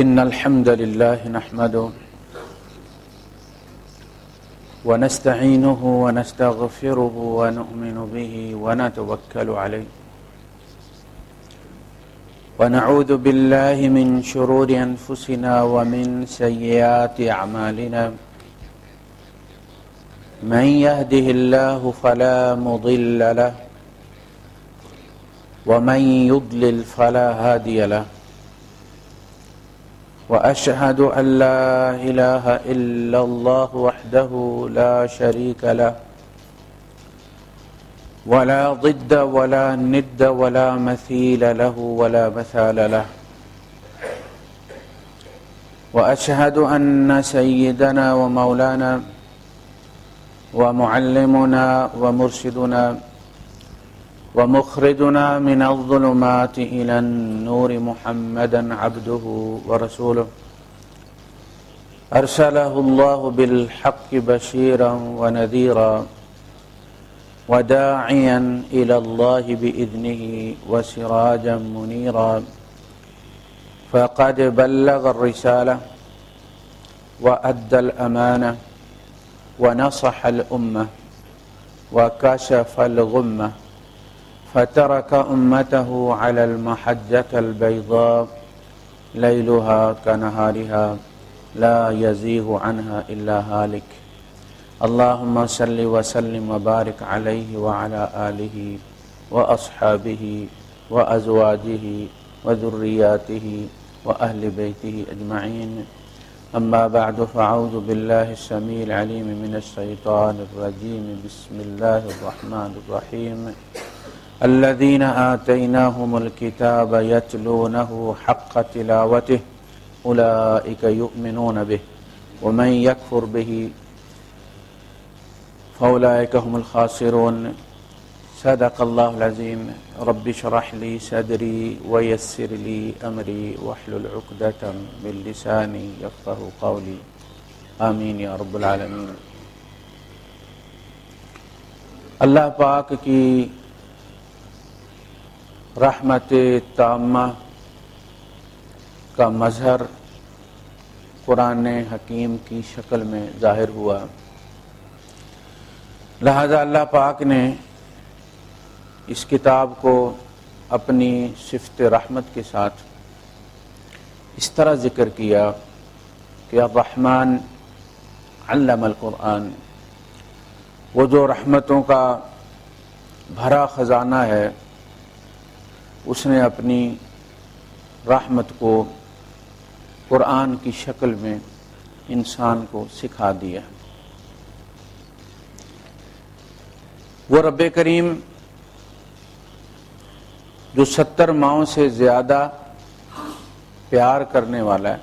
إن الحمد لله نحمده ونستعينه ونستغفره ونؤمن به ونتوكل عليه ونعوذ بالله من شرور أنفسنا ومن سيئات أعمالنا من يهده الله فلا مضل له ومن يضلل فلا هادي له وأشهد أن لا إله إلا الله وحده لا شريك له ولا ضد ولا ند ولا مثيل له ولا مثال له وأشهد أن سيدنا ومولانا ومعلمنا ومرشدنا ومخرجنا من الظلمات إلى النور محمدا عبده ورسوله أرسله الله بالحق بشيرا ونذيرا وداعيا إلى الله بإذنه وسراجا منيرا فقد بلغ الرسالة وأدى الأمانة ونصح الأمة وكشف الغمة فترك أمته على المحجة البيضاء ليلها كنهارها لا يزيغ عنها إلا هالك اللهم صل وسلم وبارك عليه وعلى آله وأصحابه وأزواجه وذرياته وأهل بيته أجمعين أما بعد فأعوذ بالله السميع العليم من الشيطان الرجيم بسم الله الرحمن الرحيم الذين آتيناهم الكتاب يتلونه حق تلاوته أولئك يؤمنون به ومن يكفر به فأولئك هم الخاسرون صدق الله العظيم رب اشرح لي صدري ويسر لي أمري واحلل عقدة من لساني يفقهوا قولي آمین یا رب العالمین۔ اللہ پاک کی رحمت تامہ کا مظہر قرآن حکیم کی شکل میں ظاہر ہوا، لہذا اللہ پاک نے اس کتاب کو اپنی صفت رحمت کے ساتھ اس طرح ذکر کیا کہ الرحمن علم القرآن، وہ جو رحمتوں کا بھرا خزانہ ہے اس نے اپنی رحمت کو قرآن کی شکل میں انسان کو سکھا دیا۔ وہ رب کریم جو 70 ماؤں سے زیادہ پیار کرنے والا ہے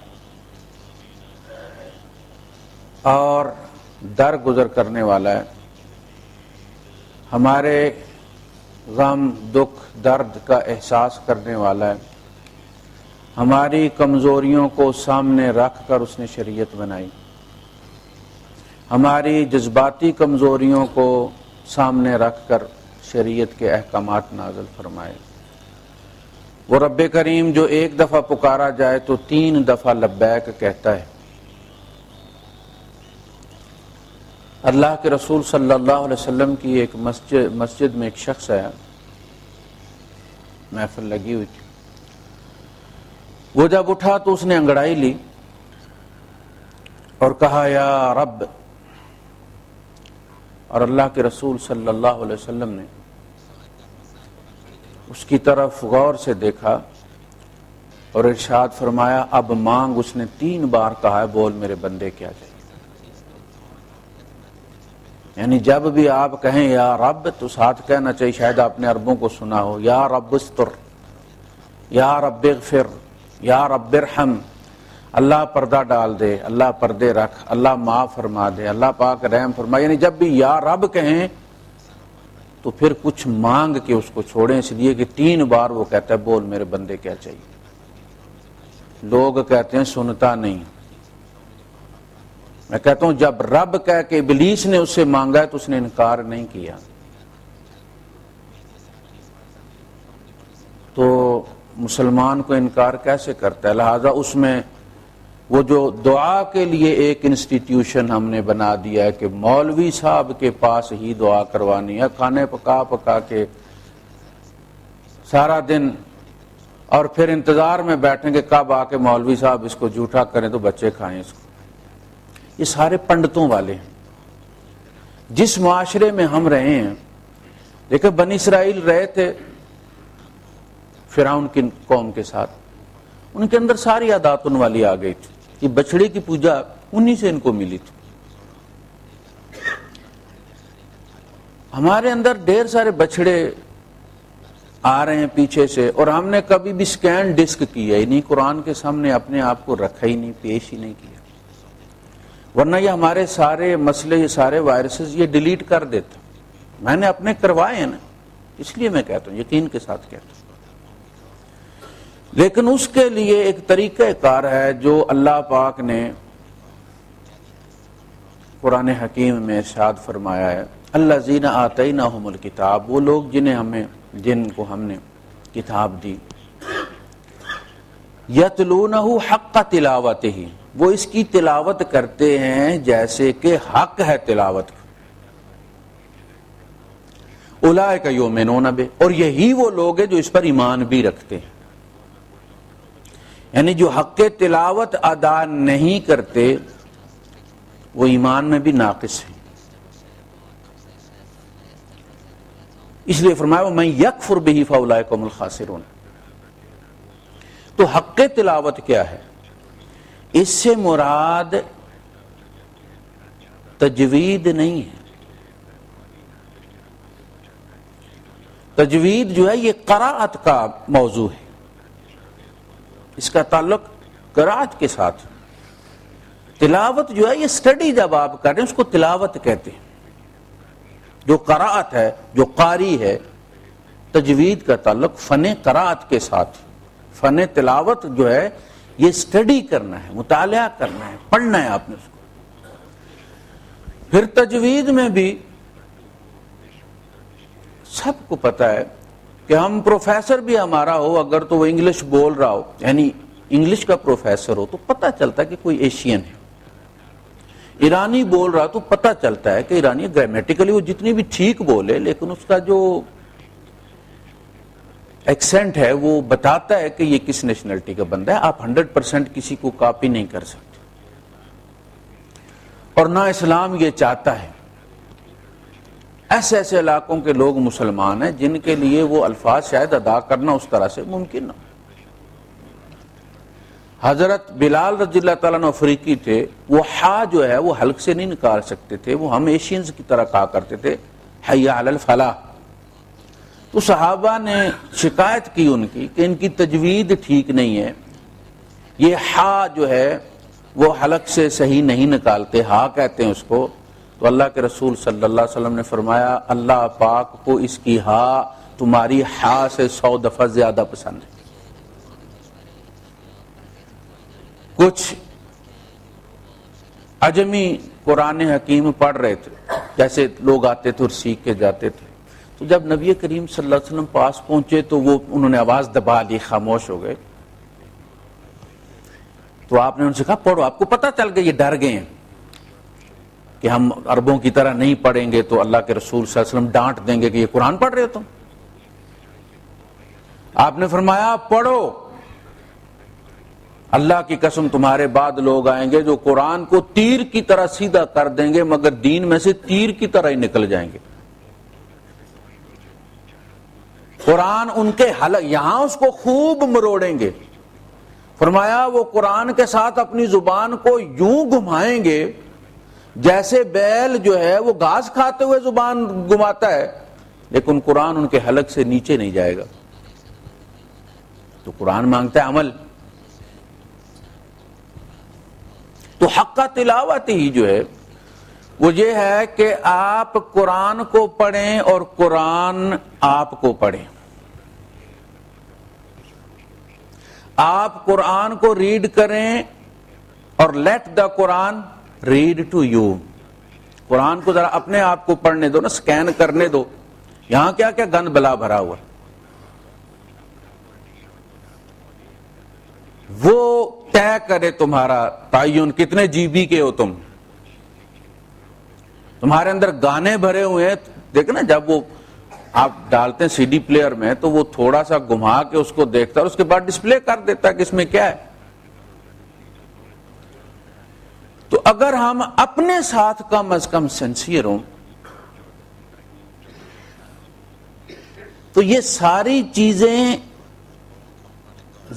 اور درگزر کرنے والا ہے، ہمارے غم دکھ درد کا احساس کرنے والا ہے، ہماری کمزوریوں کو سامنے رکھ کر اس نے شریعت بنائی، ہماری جذباتی کمزوریوں کو سامنے رکھ کر شریعت کے احکامات نازل فرمائے۔ وہ رب کریم جو ایک دفعہ پکارا جائے تو 3 دفعہ لبیک کہتا ہے۔ اللہ کے رسول صلی اللہ علیہ وسلم کی ایک مسجد میں ایک شخص آیا، محفل لگی ہوئی تھی، وہ جب اٹھا تو اس نے انگڑائی لی اور کہا یا رب، اور اللہ کے رسول صلی اللہ علیہ وسلم نے اس کی طرف غور سے دیکھا اور ارشاد فرمایا اب مانگ۔ اس نے 3 بار کہا ہے بول میرے بندے کیا چاہیے۔ یعنی جب بھی آپ کہیں یا رب تو ساتھ کہنا چاہیے، شاید آپ نے عربوں کو سنا ہو، یا رب استر، یا رب اغفر، یا رب ارحم، اللہ پردہ ڈال دے، اللہ پردے رکھ، اللہ معاف فرما دے، اللہ پاک رحم فرما۔ یعنی جب بھی یا رب کہیں تو پھر کچھ مانگ کے اس کو چھوڑیں، اس لیے کہ 3 بار وہ کہتا ہے بول میرے بندے کیا چاہیے۔ لوگ کہتے ہیں سنتا نہیں، میں کہتا ہوں جب رب کہہ کے ابلیس نے اس سے مانگا ہے تو اس نے انکار نہیں کیا۔ تو مسلمان کو انکار کیسے کرتا ہے؟ لہذا اس میں وہ جو دعا کے لیے ایک انسٹیٹیوشن ہم نے بنا دیا ہے کہ مولوی صاحب کے پاس ہی دعا کروانی ہے، کھانے پکا پکا کے سارا دن، اور پھر انتظار میں بیٹھیں کہ کب آ کے مولوی صاحب اس کو جھوٹا کریں تو بچے کھائیں اس کو. یہ سارے پنڈتوں والے ہیں. جس معاشرے میں ہم رہے ہیں، دیکھیں بنی اسرائیل رہے تھے فرعون کی قوم کے ساتھ، ان کے اندر ساری عادات ان والی آ گئی تھی. یہ بچڑے کی پوجا انہی سے ان کو ملی تھی. ہمارے اندر ڈھیر سارے بچڑے آ رہے ہیں پیچھے سے، اور ہم نے کبھی بھی سکین ڈسک کیا ہی نہیں، قرآن کے سامنے اپنے آپ کو رکھا ہی نہیں، پیش ہی نہیں کیا. ورنہ یہ ہمارے سارے مسئلے، یہ سارے وائرسز یہ ڈیلیٹ کر دیتا. میں نے اپنے کروائے ہیں نا، اس لیے میں کہتا ہوں، یقین کے ساتھ کہتا ہوں. لیکن اس کے لیے ایک طریقہ کار ہے جو اللہ پاک نے قرآن حکیم میں ارشاد فرمایا ہے. الذین آتیناہم الکتاب، وہ لوگ جن کو ہم نے کتاب دی، یتلونہ حق تلاوتہ، وہ اس کی تلاوت کرتے ہیں جیسے کہ حق ہے تلاوت. اولئک یؤمنون بہ، اور یہی وہ لوگ ہیں جو اس پر ایمان بھی رکھتے ہیں. یعنی جو حق تلاوت ادا نہیں کرتے وہ ایمان میں بھی ناقص ہیں. اس لیے فرمایا وَمَن یکفر بہ فاولئک هم الخاسرون. تو حق تلاوت کیا ہے؟ اس سے مراد تجوید نہیں ہے. تجوید جو ہے یہ قراءت کا موضوع ہے، اس کا تعلق قراءت کے ساتھ. تلاوت جو ہے یہ اسٹڈی جب آپ کر رہے ہیں اس کو تلاوت کہتے ہیں. جو قراءت ہے، جو قاری ہے، تجوید کا تعلق فن قراءت کے ساتھ. فن تلاوت جو ہے یہ اسٹڈی کرنا ہے، مطالعہ کرنا ہے، پڑھنا ہے آپ نے اس کو. پھر تجوید میں بھی سب کو پتہ ہے کہ ہم پروفیسر بھی ہمارا ہو اگر تو وہ انگلش بول رہا ہو، یعنی انگلش کا پروفیسر ہو، تو پتہ چلتا ہے کہ کوئی ایشین ہے. ایرانی بول رہا تو پتہ چلتا ہے کہ ایرانی گرامیٹیکلی وہ جتنی بھی ٹھیک بولے، لیکن اس کا جو ایکسنٹ ہے وہ بتاتا ہے کہ یہ کس نیشنلٹی کا بندہ ہے. آپ 100% کسی کو کاپی نہیں کر سکتے، اور نہ اسلام یہ چاہتا ہے. ایسے ایسے علاقوں کے لوگ مسلمان ہیں جن کے لیے وہ الفاظ شاید ادا کرنا اس طرح سے ممکن نہ. حضرت بلال رضی اللہ تعالیٰ عنہ افریقی تھے، وہ ہا جو ہے وہ حلق سے نہیں نکال سکتے تھے، وہ ہم ایشینز کی طرح کہا کرتے تھے حی علی الفلاح. تو صحابہ نے شکایت کی ان کی کہ ان کی تجوید ٹھیک نہیں ہے، یہ ہا جو ہے وہ حلق سے صحیح نہیں نکالتے، ہا کہتے ہیں اس کو. تو اللہ کے رسول صلی اللہ علیہ وسلم نے فرمایا اللہ پاک کو اس کی ہا تمہاری ہا سے 100 دفعہ زیادہ پسند ہے. کچھ عجمی قرآن حکیم پڑھ رہے تھے، جیسے لوگ آتے تھے اور سیکھ کے جاتے تھے. تو جب نبی کریم صلی اللہ علیہ وسلم پاس پہنچے تو انہوں نے آواز دبا لی، خاموش ہو گئے. تو آپ نے ان سے کہا پڑھو. آپ کو پتہ چل گیا یہ ڈر گئے ہیں کہ ہم عربوں کی طرح نہیں پڑھیں گے تو اللہ کے رسول صلی اللہ علیہ وسلم ڈانٹ دیں گے کہ یہ قرآن پڑھ رہے ہو تم. آپ نے فرمایا پڑھو، اللہ کی قسم تمہارے بعد لوگ آئیں گے جو قرآن کو تیر کی طرح سیدھا کر دیں گے مگر دین میں سے تیر کی طرح ہی نکل جائیں گے. قرآن ان کے یہاں اس کو خوب مروڑیں گے. فرمایا وہ قرآن کے ساتھ اپنی زبان کو یوں گھمائیں گے جیسے بیل جو ہے وہ گھاس کھاتے ہوئے زبان گھماتا ہے، لیکن قرآن ان کے حلق سے نیچے نہیں جائے گا. تو قرآن مانگتا ہے عمل. تو حق تلاوت ہی جو ہے وہ یہ ہے کہ آپ قرآن کو پڑھیں اور قرآن آپ کو پڑھیں. آپ قرآن کو ریڈ کریں اور let the Quran read to you. قرآن کو ذرا اپنے آپ کو پڑھنے دو نا، سکین کرنے دو. یہاں کیا کیا گند بلا بھرا ہوا. وہ طے کرے تمہارا تعین کتنے جی بی کے ہو تم. تمہارے اندر گانے بھرے ہوئے ہیں. دیکھ نا جب وہ آپ ڈالتے ہیں سی ڈی پلیئر میں تو وہ تھوڑا سا گھما کے اس کو دیکھتا ہے اور اس کے بعد ڈسپلے کر دیتا ہے کہ اس میں کیا ہے. تو اگر ہم اپنے ساتھ کم از کم سنسیئر ہوں تو یہ ساری چیزیں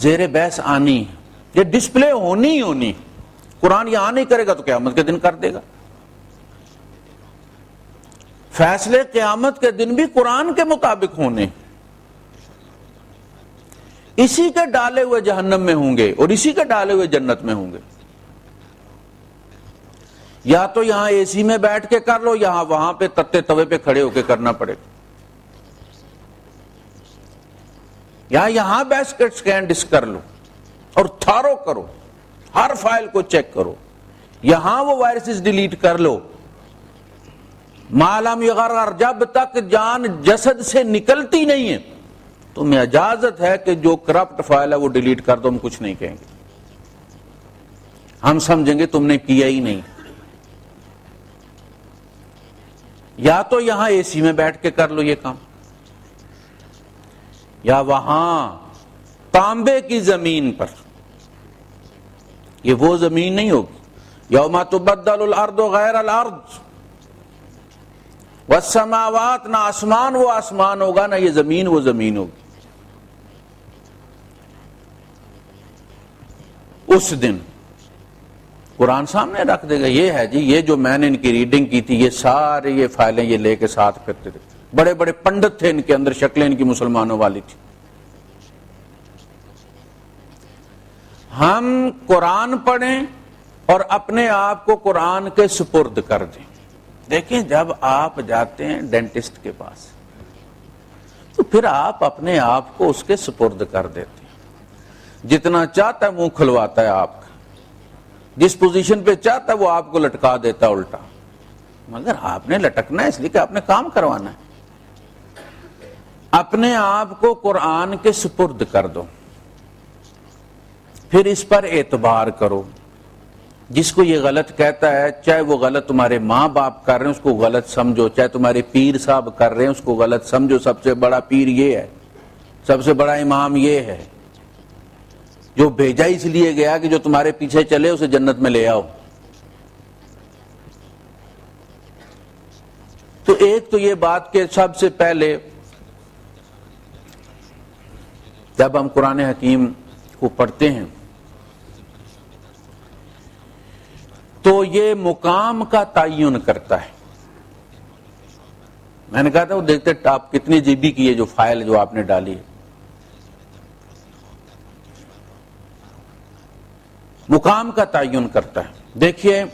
زیر بحث آنی، یہ ڈسپلے ہونی ہی ہونی. قرآن یہاں نہیں کرے گا تو قیامت کے دن کر دے گا. فیصلے قیامت کے دن بھی قرآن کے مطابق ہونے. اسی کے ڈالے ہوئے جہنم میں ہوں گے اور اسی کے ڈالے ہوئے جنت میں ہوں گے. یا تو یہاں اے سی میں بیٹھ کے کر لو، یہاں وہاں پہ تتے توے پہ کھڑے ہو کے کرنا پڑے گا. یا یہاں بیسکٹ سکین ڈسک کر لو اور تھارو کرو، ہر فائل کو چیک کرو. یہاں وہ وائرسز ڈیلیٹ کر لو. معلوم یغرر، جب تک جان جسد سے نکلتی نہیں ہے تمہیں اجازت ہے کہ جو کرپٹ فائل ہے وہ ڈیلیٹ کر دو. ہم کچھ نہیں کہیں گے، ہم سمجھیں گے تم نے کیا ہی نہیں. یا تو یہاں اے سی میں بیٹھ کے کر لو یہ کام، یا وہاں تانبے کی زمین پر. یہ وہ زمین نہیں ہوگی یوم تبدل الارض غیر الارض والسماوات، نہ آسمان وہ آسمان ہوگا نہ یہ زمین وہ زمین ہوگی. اس دن قرآن سامنے رکھ دے گا. یہ ہے جی، یہ جو میں نے ان کی ریڈنگ کی تھی، یہ سارے یہ فائلیں یہ لے کے ساتھ پھرتے تھے. بڑے بڑے پنڈت تھے ان کے اندر، شکلیں ان کی مسلمانوں والی تھی. ہم قرآن پڑھیں اور اپنے آپ کو قرآن کے سپرد کر دیں. دیکھیں جب آپ جاتے ہیں ڈینٹسٹ کے پاس تو پھر آپ اپنے آپ کو اس کے سپرد کر دیتے ہیں. جتنا چاہتا ہے منہ کھلواتا ہے آپ کا، جس پوزیشن پہ چاہتا ہے وہ آپ کو لٹکا دیتا ہے الٹا. مگر آپ نے لٹکنا ہے اس لیے کہ آپ نے کام کروانا ہے. اپنے آپ کو قرآن کے سپرد کر دو، پھر اس پر اعتبار کرو. جس کو یہ غلط کہتا ہے، چاہے وہ غلط تمہارے ماں باپ کر رہے ہیں اس کو غلط سمجھو، چاہے تمہارے پیر صاحب کر رہے ہیں اس کو غلط سمجھو. سب سے بڑا پیر یہ ہے، سب سے بڑا امام یہ ہے جو بھیجا اس لیے گیا کہ جو تمہارے پیچھے چلے اسے جنت میں لے آؤ. تو ایک تو یہ بات کہ سب سے پہلے جب ہم قرآن حکیم کو پڑھتے ہیں تو یہ مقام کا تعین کرتا ہے. میں نے کہا تھا وہ دیکھتے آپ کتنی جی بی کی ہے جو فائل جو آپ نے ڈالی ہے. مقام کا تعین کرتا ہے. دیکھیے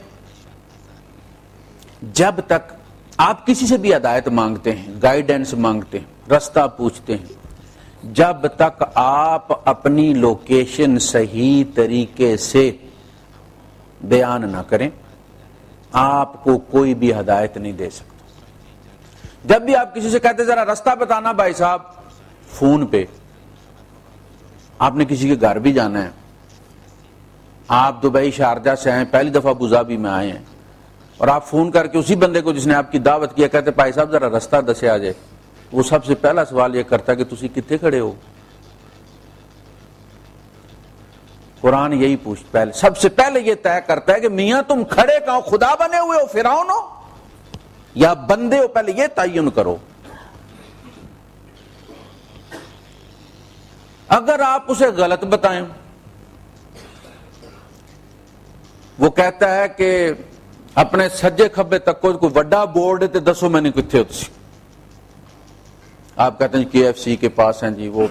جب تک آپ کسی سے بھی ہدایت مانگتے ہیں، گائیڈنس مانگتے ہیں، رستہ پوچھتے ہیں، جب تک آپ اپنی لوکیشن صحیح طریقے سے بیان نہ کریں آپ کو کوئی بھی ہدایت نہیں دے سکتا. جب بھی آپ کسی سے کہتے ذرا رستہ بتانا بھائی صاحب فون پہ، آپ نے کسی کے گھر بھی جانا ہے، آپ دبئی شارجہ سے آئے، پہلی دفعہ ابوظہبی میں آئے ہیں، اور آپ فون کر کے اسی بندے کو جس نے آپ کی دعوت کیا کہتے بھائی صاحب ذرا رستہ دسے آ جائے، وہ سب سے پہلا سوال یہ کرتا ہے کہ تسی کتنے کھڑے ہو. قرآن یہی پہلے سب سے پہلے یہ طے کرتا ہے کہ میاں تم کھڑے کہاں، خدا بنے ہوئے ہو، فرعون ہو یا بندے ہو، پہلے یہ تعین کرو. اگر آپ اسے غلط بتائیں، وہ کہتا ہے کہ اپنے سجے کھبے تک کوئی وڈا بورڈ ہے تو دسو میں نے کتنے ہوتی. آپ کہتے ہیں کے ایف سی کے پاس ہیں جی، وہ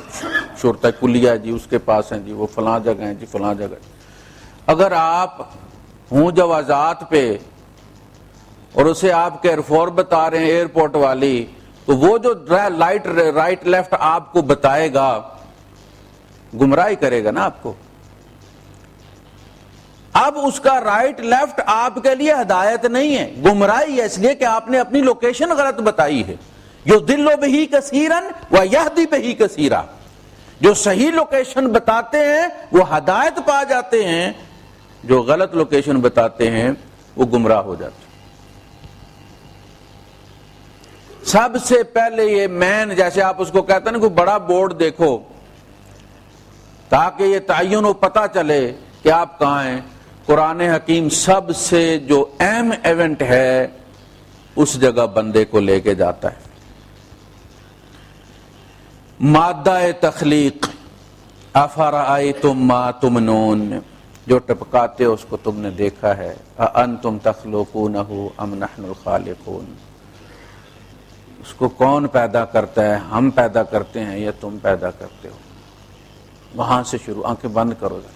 شرطہ کلیہ جی اس کے پاس ہیں جی، وہ فلاں جگہ ہیں جی فلاں جگہ. اگر آپ ہوں جوازات پہ اور اسے آپ کے ایئرفور بتا رہے ہیں ایئرپورٹ والی، تو وہ جو رائٹ لیفٹ آپ کو بتائے گا گمراہی کرے گا نا آپ کو. اب اس کا رائٹ لیفٹ آپ کے لیے ہدایت نہیں ہے، گمراہی ہے، اس لیے کہ آپ نے اپنی لوکیشن غلط بتائی ہے. یضل بہ کثیرا ویہدی بہ کثیرا. جو صحیح لوکیشن بتاتے ہیں وہ ہدایت پا جاتے ہیں، جو غلط لوکیشن بتاتے ہیں وہ گمراہ ہو جاتے ہیں۔ سب سے پہلے یہ مین، جیسے آپ اس کو کہتے ہیں نا کوئی بڑا بورڈ دیکھو تاکہ یہ تعین ہو، پتہ چلے کہ آپ کہاں ہیں، قرآن حکیم سب سے جو اہم ایونٹ ہے اس جگہ بندے کو لے کے جاتا ہے۔ مادہ تخلیق، افرأیتم ما تمنون میں جو ٹپکاتے ہو اس کو تم نے دیکھا ہے، اانتم تخلقونہ ام نحن الخالقون، اس کو کون پیدا کرتا ہے، ہم پیدا کرتے ہیں یا تم پیدا کرتے ہو؟ وہاں سے شروع، آنکھیں بند کرو ذرا،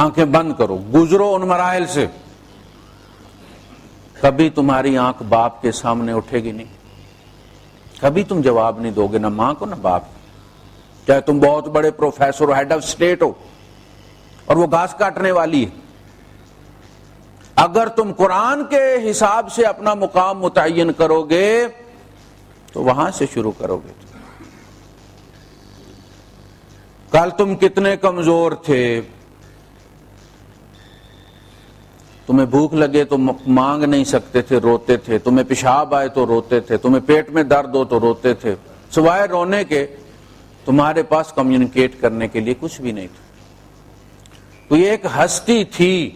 آنکھیں بند کرو، گزرو ان مراحل سے۔ کبھی تمہاری آنکھ باپ کے سامنے اٹھے گی نہیں، کبھی تم جواب نہیں دو گے، نہ ماں کو نہ باپ کو، چاہے تم بہت بڑے پروفیسر ہو، ہیڈ آف اسٹیٹ ہو اور وہ گھاس کاٹنے والی ہے۔ اگر تم قرآن کے حساب سے اپنا مقام متعین کرو گے تو وہاں سے شروع کرو گے۔ کل تم کتنے کمزور تھے، تمہیں بھوک لگے تو مانگ نہیں سکتے تھے، روتے تھے، تمہیں پیشاب آئے تو روتے تھے، تمہیں پیٹ میں درد ہو تو روتے تھے، سوائے رونے کے تمہارے پاس کمیونیکیٹ کرنے کے لیے کچھ بھی نہیں تھا۔ کوئی ایک ہستی تھی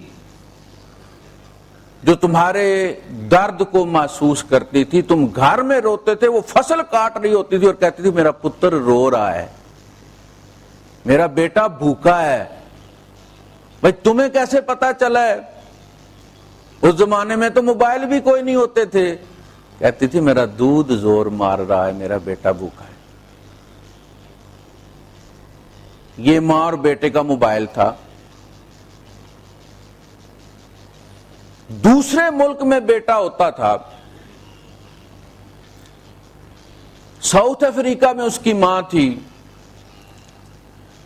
جو تمہارے درد کو محسوس کرتی تھی، تم گھر میں روتے تھے، وہ فصل کاٹ رہی ہوتی تھی اور کہتی تھی میرا پتر رو رہا ہے، میرا بیٹا بھوکا ہے۔ بھائی تمہیں کیسے پتا چلا ہے؟ اس زمانے میں تو موبائل بھی کوئی نہیں ہوتے تھے، کہتی تھی میرا دودھ زور مار رہا ہے، میرا بیٹا بھوکا ہے۔ یہ ماں اور بیٹے کا موبائل تھا۔ دوسرے ملک میں بیٹا ہوتا تھا، ساؤتھ افریقہ میں اس کی ماں تھی،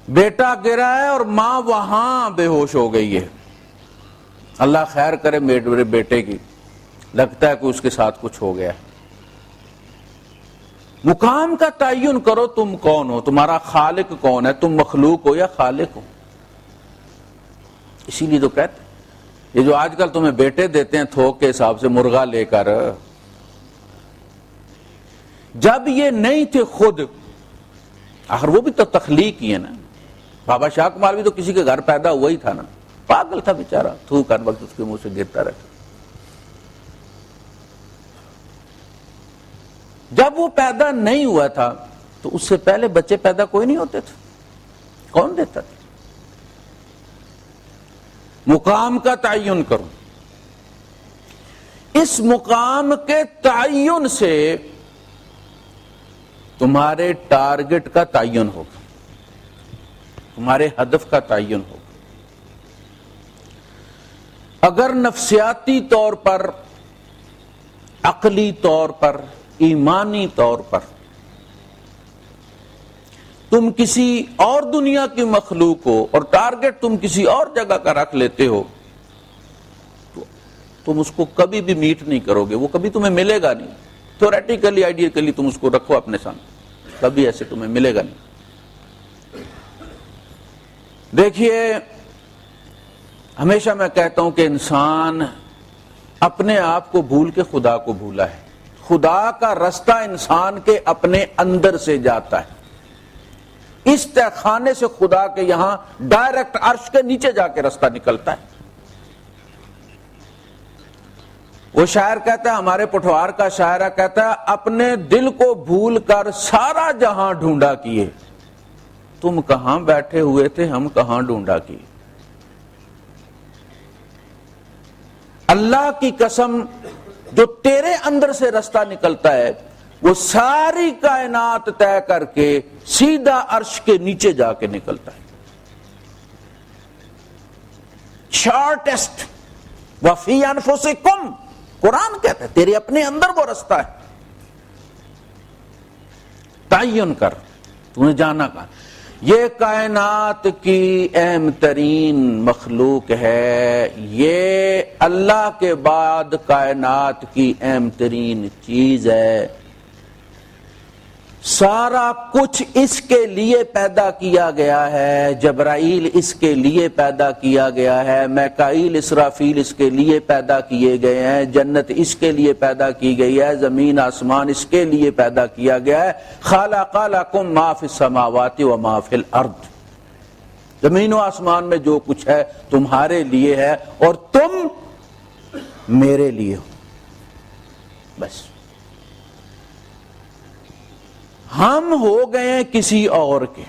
بیٹا گرا ہے اور ماں وہاں بے ہوش ہو گئی ہے۔ اللہ خیر کرے میرے بیٹے کی، لگتا ہے کہ اس کے ساتھ کچھ ہو گیا ہے۔ مقام کا تعین کرو، تم کون ہو، تمہارا خالق کون ہے، تم مخلوق ہو یا خالق ہو۔ اسی لیے تو کہتے ہیں یہ جو آج کل تمہیں بیٹے دیتے ہیں تھوک کے حساب سے مرغا لے کر، جب یہ نہیں تھے خود، آخر وہ بھی تو تخلیق ہی ہے نا۔ بابا شاہ کمال بھی تو کسی کے گھر پیدا ہوا ہی تھا نا، پاگل تھا بیچارہ، تھوک ہر وقت اس کے منہ سے گرتا رہتا۔ جب وہ پیدا نہیں ہوا تھا تو اس سے پہلے بچے پیدا کوئی نہیں ہوتے تھے، کون دیتا تھا؟ مقام کا تعین کرو، اس مقام کے تعین سے تمہارے ٹارگٹ کا تعین ہوگا، تمہارے ہدف کا تعین ہوگا۔ اگر نفسیاتی طور پر، عقلی طور پر، ایمانی طور پر تم کسی اور دنیا کی مخلوق ہو اور ٹارگٹ تم کسی اور جگہ کا رکھ لیتے ہو تو تم اس کو کبھی بھی میٹ نہیں کرو گے، وہ کبھی تمہیں ملے گا نہیں۔ تھیوریٹیکلی، آئیڈیکلی تم اس کو رکھو اپنے سامنے، کبھی ایسے تمہیں ملے گا نہیں۔ دیکھیے، ہمیشہ میں کہتا ہوں کہ انسان اپنے آپ کو بھول کے خدا کو بھولا ہے۔ خدا کا رستہ انسان کے اپنے اندر سے جاتا ہے، اس تہخانے سے خدا کے یہاں ڈائریکٹ عرش کے نیچے جا کے رستہ نکلتا ہے۔ وہ شاعر کہتا ہے، ہمارے پٹھوار کا شاعرہ کہتا ہے، اپنے دل کو بھول کر سارا جہاں ڈھونڈا کیے، تم کہاں بیٹھے ہوئے تھے ہم کہاں ڈھونڈا کیے۔ اللہ کی قسم، جو تیرے اندر سے رستہ نکلتا ہے وہ ساری کائنات طے کر کے سیدھا عرش کے نیچے جا کے نکلتا ہے۔ شارٹیسٹ وفی انفسکم، قرآن کہتا ہے تیرے اپنے اندر وہ رستہ ہے، تعین کر، تو نے جانا کہاں۔ یہ کائنات کی اہم ترین مخلوق ہے، یہ اللہ کے بعد کائنات کی اہم ترین چیز ہے۔ سارا کچھ اس کے لیے پیدا کیا گیا ہے، جبرائیل اس کے لیے پیدا کیا گیا ہے، میکائیل اسرافیل اس کے لیے پیدا کیے گئے ہیں، جنت اس کے لیے پیدا کی گئی ہے، زمین آسمان اس کے لیے پیدا کیا گیا ہے۔ خلق لکم ما فی السماوات و ما فی الارض، زمین و آسمان میں جو کچھ ہے تمہارے لیے ہے اور تم میرے لیے ہو، بس۔ ہم ہو گئے ہیں کسی اور کے،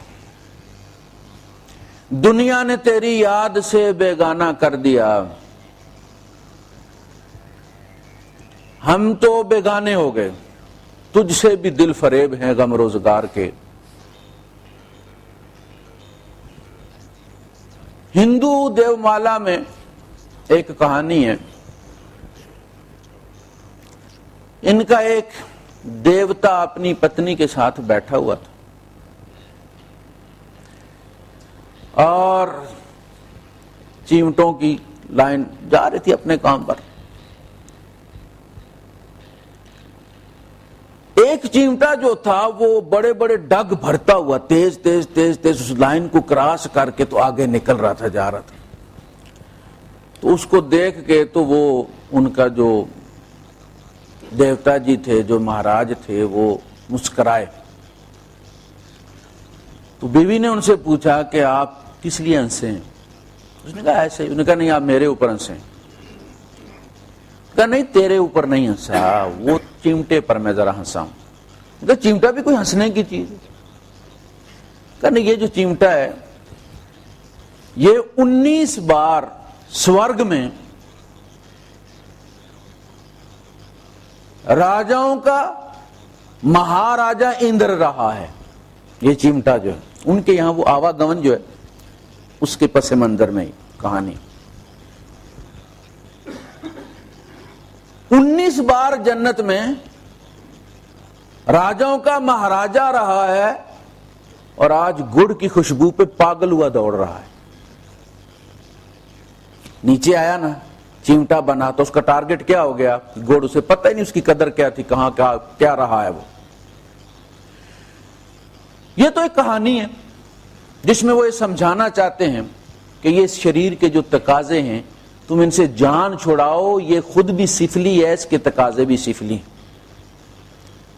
دنیا نے تیری یاد سے بیگانہ کر دیا، ہم تو بیگانے ہو گئے، تجھ سے بھی دل فریب ہیں غم روزگار کے۔ ہندو دیو مالا میں ایک کہانی ہے، ان کا ایک دیوتا اپنی پتنی کے ساتھ بیٹھا ہوا تھا اور چیمٹوں کی لائن جا رہی تھی اپنے کام پر۔ ایک چیمٹا جو تھا وہ بڑے بڑے ڈگ بھرتا ہوا تیز تیز تیز تیز اس لائن کو کراس کر کے تو آگے نکل رہا تھا، جا رہا تھا۔ تو اس کو دیکھ کے تو وہ ان کا جو دیوتا جی تھے، جو مہاراج تھے، وہ مسکرائے۔ تو بیوی نے ان سے پوچھا کہ آپ کس لیے ہنسے ہیں؟ اس نے کہا ایسے ہی۔ انہوں نے کہا نہیں، آپ میرے اوپر ہنسے ہیں۔ کہا نہیں، تیرے اوپر نہیں ہنسا، وہ چمٹے پر میں ذرا ہنسا ہوں۔ کہا چمٹا بھی کوئی ہنسنے کی چیز ہے؟ کہا نہیں، یہ جو چمٹا ہے یہ 19 بار سورگ میں راجاؤں کا مہاراجا اندر رہا ہے۔ یہ چمٹا جو ہے ان کے یہاں وہ آواگمن جو ہے اس کے پس منظر میں کہانی۔ 19 بار جنت میں راجاؤں کا مہاراجا رہا ہے اور آج گڑ کی خوشبو پہ پاگل ہوا دوڑ رہا ہے۔ نیچے آیا نا، چمٹا بنا تو اس کا ٹارگٹ کیا ہو گیا؟ گڑ، اسے پتہ ہی نہیں اس کی قدر کیا تھی، کہاں کیا رہا ہے وہ۔ یہ تو ایک کہانی ہے جس میں وہ یہ سمجھانا چاہتے ہیں کہ یہ اس شریر کے جو تقاضے ہیں تم ان سے جان چھڑاؤ، یہ خود بھی سفلی ہے، اس کے تقاضے بھی سفلی ہیں۔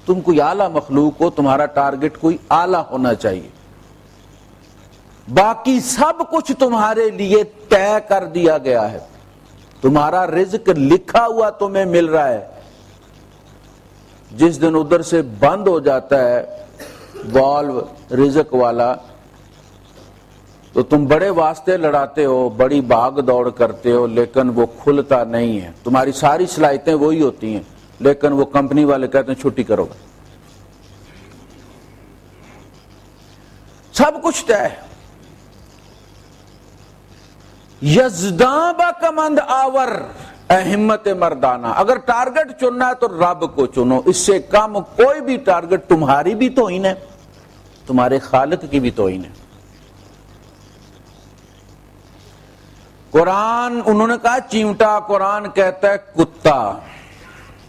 تم کوئی اعلیٰ مخلوق ہو، تمہارا ٹارگٹ کوئی اعلیٰ ہونا چاہیے، باقی سب کچھ تمہارے لیے طے کر دیا گیا ہے، تمہارا رزق لکھا ہوا تمہیں مل رہا ہے۔ جس دن ادھر سے بند ہو جاتا ہے والو رزق والا تو تم بڑے واسطے لڑاتے ہو، بڑی بھاگ دوڑ کرتے ہو، لیکن وہ کھلتا نہیں ہے۔ تمہاری ساری صلاحیتیں وہی ہوتی ہیں، لیکن وہ کمپنی والے کہتے ہیں چھٹی کرو گے۔ سب کچھ طے ہے۔ یزداں با کمند آور اے ہمت مردانہ، اگر ٹارگٹ چننا ہے تو رب کو چنو، اس سے کم کوئی بھی ٹارگٹ تمہاری بھی توہین ہے، تمہارے خالق کی بھی توہین ہے۔ قرآن، انہوں نے کہا چیمٹا، قرآن کہتا ہے کتا،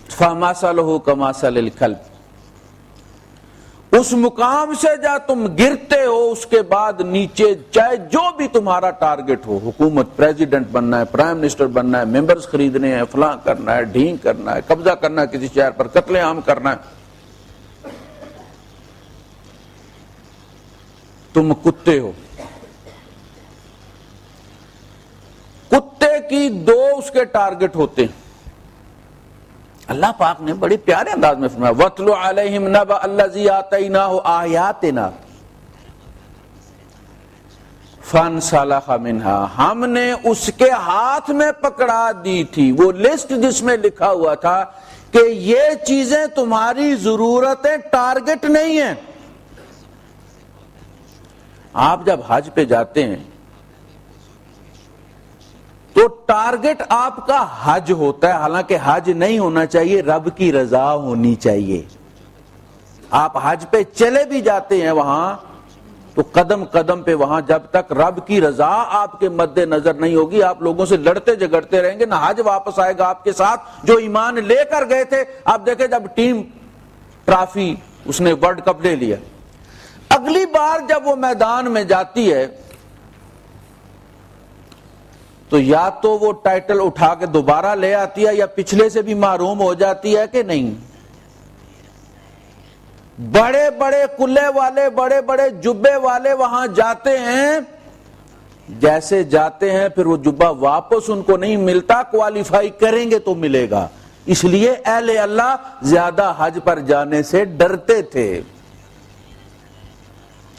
فَمَثَلُهُ كَمَثَلِ الْكَلْبِ، اس مقام سے جا تم گرتے ہو اس کے بعد نیچے چاہے جو بھی تمہارا ٹارگٹ ہو، حکومت، پریزیڈنٹ بننا ہے، پرائم منسٹر بننا ہے، ممبرز خریدنے ہیں، فلاں کرنا ہے، ڈھینگ کرنا ہے، قبضہ کرنا ہے کسی شہر پر، قتل عام کرنا ہے، تم کتے ہو۔ کتے کی دو اس کے ٹارگٹ ہوتے ہیں۔ اللہ پاک نے بڑے پیارے انداز میں فرمایا وَاتْلُ عَلَيْهِمْ نَبَأَ الَّذِي آتَيْنَاهُ آيَاتِنَا فَانْسَلَخَ مِنْهَا، ہم نے اس کے ہاتھ میں پکڑا دی تھی وہ لسٹ جس میں لکھا ہوا تھا کہ یہ چیزیں تمہاری ضرورتیں ٹارگٹ نہیں ہیں۔ آپ جب حج پہ جاتے ہیں تو ٹارگٹ آپ کا حج ہوتا ہے، حالانکہ حج نہیں ہونا چاہیے، رب کی رضا ہونی چاہیے۔ آپ حج پہ چلے بھی جاتے ہیں وہاں تو قدم قدم پہ وہاں جب تک رب کی رضا آپ کے مد نظر نہیں ہوگی آپ لوگوں سے لڑتے جھگڑتے رہیں گے، نہ حج واپس آئے گا آپ کے ساتھ جو ایمان لے کر گئے تھے۔ آپ دیکھیں جب ٹیم ٹرافی اس نے ورلڈ کپ لے لیا. اگلی بار جب وہ میدان میں جاتی ہے تو یا تو وہ ٹائٹل اٹھا کے دوبارہ لے آتی ہے یا پچھلے سے بھی محروم ہو جاتی ہے کہ نہیں. بڑے بڑے کلے والے بڑے بڑے جبے والے وہاں جاتے ہیں, جیسے جاتے ہیں پھر وہ جبہ واپس ان کو نہیں ملتا, کوالیفائی کریں گے تو ملے گا. اس لیے اہل اللہ زیادہ حج پر جانے سے ڈرتے تھے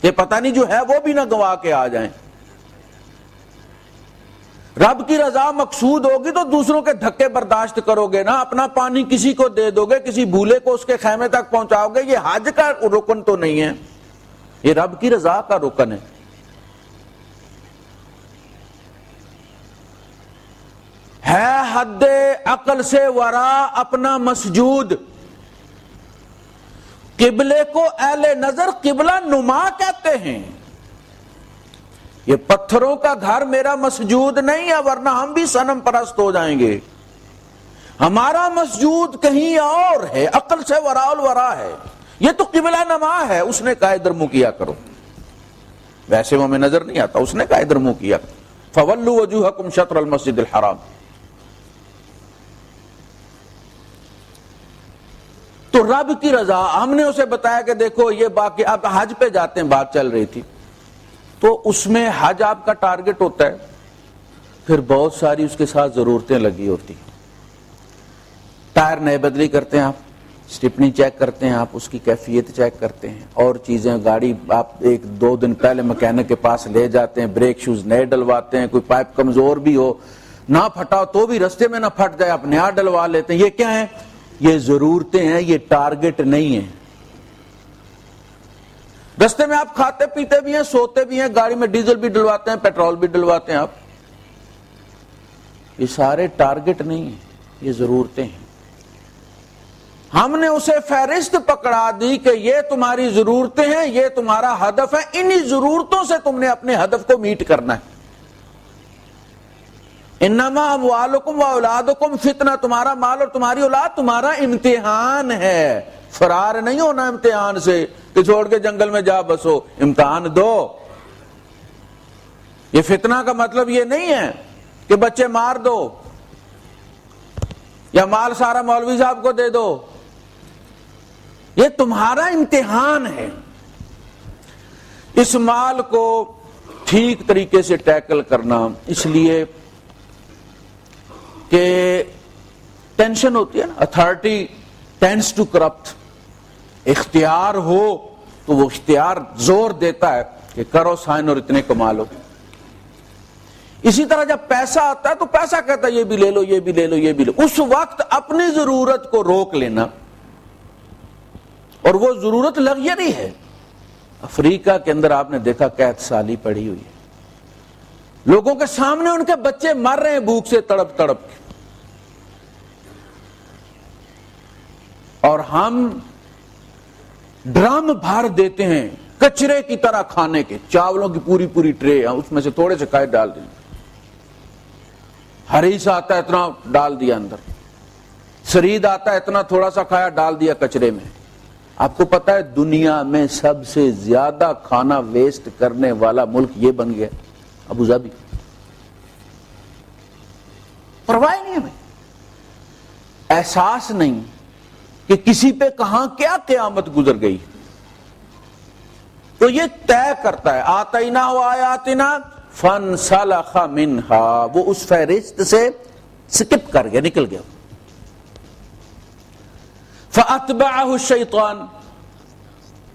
کہ پتہ نہیں جو ہے وہ بھی نہ گوا کے آ جائیں. رب کی رضا مقصود ہوگی تو دوسروں کے دھکے برداشت کرو گے نا, اپنا پانی کسی کو دے دو گے, کسی بھولے کو اس کے خیمے تک پہنچاؤ گے. یہ حج کا رکن تو نہیں ہے, یہ رب کی رضا کا رکن ہے. ہے حد عقل سے ورا اپنا مسجود. قبلے کو اہل نظر قبلہ نما کہتے ہیں. یہ پتھروں کا گھر میرا مسجود نہیں ہے, ورنہ ہم بھی صنم پرست ہو جائیں گے. ہمارا مسجود کہیں اور ہے, عقل سے ورا الورا ہے. یہ تو قبلہ نما ہے. اس نے کہا ادھر منہ کیا کرو, ویسے وہ ہمیں نظر نہیں آتا, اس نے کہا ادھر منہ کیا کرو. فَوَلُّوا وَجُوهَكُمْ شَطْرَ الْمَسْجِدِ الْحَرَامِ. تو رب کی رضا, ہم نے اسے بتایا کہ دیکھو یہ باقی آپ حج پہ جاتے ہیں, بات چل رہی تھی, تو اس میں حج آپ کا ٹارگٹ ہوتا ہے, پھر بہت ساری اس کے ساتھ ضرورتیں لگی ہوتی. ٹائر نئے بدلی کرتے ہیں آپ, سٹپنی چیک کرتے ہیں آپ, اس کی کیفیت چیک کرتے ہیں, اور چیزیں گاڑی آپ 1-2 دن پہلے مکینک کے پاس لے جاتے ہیں, بریک شوز نئے ڈلواتے ہیں, کوئی پائپ کمزور بھی ہو نہ پھٹا تو بھی رستے میں نہ پھٹ جائے آپ نیا ڈلوا لیتے ہیں. یہ کیا ہے؟ یہ ضرورتیں ہیں, یہ ٹارگٹ نہیں ہیں. رستے میں آپ کھاتے پیتے بھی ہیں, سوتے بھی ہیں, گاڑی میں ڈیزل بھی ڈلواتے ہیں, پیٹرول بھی ڈلواتے ہیں آپ. یہ سارے ٹارگٹ نہیں ہیں, یہ ضرورتیں ہیں. ہم نے اسے فہرست پکڑا دی کہ یہ تمہاری ضرورتیں ہیں, یہ تمہارا ہدف ہے, انہی ضرورتوں سے تم نے اپنے ہدف کو میٹ کرنا ہے. انما اموالکم واولادکم فتنہ, تمہارا مال اور تمہاری اولاد تمہارا امتحان ہے. فرار نہیں ہونا امتحان سے کہ چھوڑ کے جنگل میں جا بسو, امتحان دو. یہ فتنہ کا مطلب یہ نہیں ہے کہ بچے مار دو یا مال سارا مولوی صاحب کو دے دو. یہ تمہارا امتحان ہے. اس مال کو ٹھیک طریقے سے ٹیکل کرنا, اس لیے کہ ٹینشن ہوتی ہے نا, اتھارٹی ٹینس ٹو کرپٹ. اختیار ہو تو وہ اختیار زور دیتا ہے کہ کرو سائن اور اتنے کما لو. اسی طرح جب پیسہ آتا ہے تو پیسہ کہتا ہے یہ بھی لے لو, یہ بھی لے لو, یہ بھی لو. اس وقت اپنی ضرورت کو روک لینا, اور وہ ضرورت لگژری ہے. افریقہ کے اندر آپ نے دیکھا قحط سالی پڑی ہوئی ہے, لوگوں کے سامنے ان کے بچے مر رہے ہیں بھوک سے تڑپ تڑپ کے, اور ہم ڈرم بھر دیتے ہیں کچرے کی طرح کھانے کے, چاولوں کی پوری پوری ٹرے, اس میں سے تھوڑے سے کھائے ڈال دیں, ہریس آتا ہے اتنا ڈال دیا اندر, سرید آتا ہے اتنا تھوڑا سا کھایا ڈال دیا کچرے میں. آپ کو پتا ہے دنیا میں سب سے زیادہ کھانا ویسٹ کرنے والا ملک یہ بن گیا ابو ظبی. پرواہ نہیں ہمیں, احساس نہیں کہ کسی پہ کہاں کیا قیامت گزر گئی. تو یہ طے کرتا ہے آتینا و آیاتنا فانسلخ منہا, وہ اس فہرست سے سکپ کر گیا, نکل گیا. فاتبعہ الشیطان,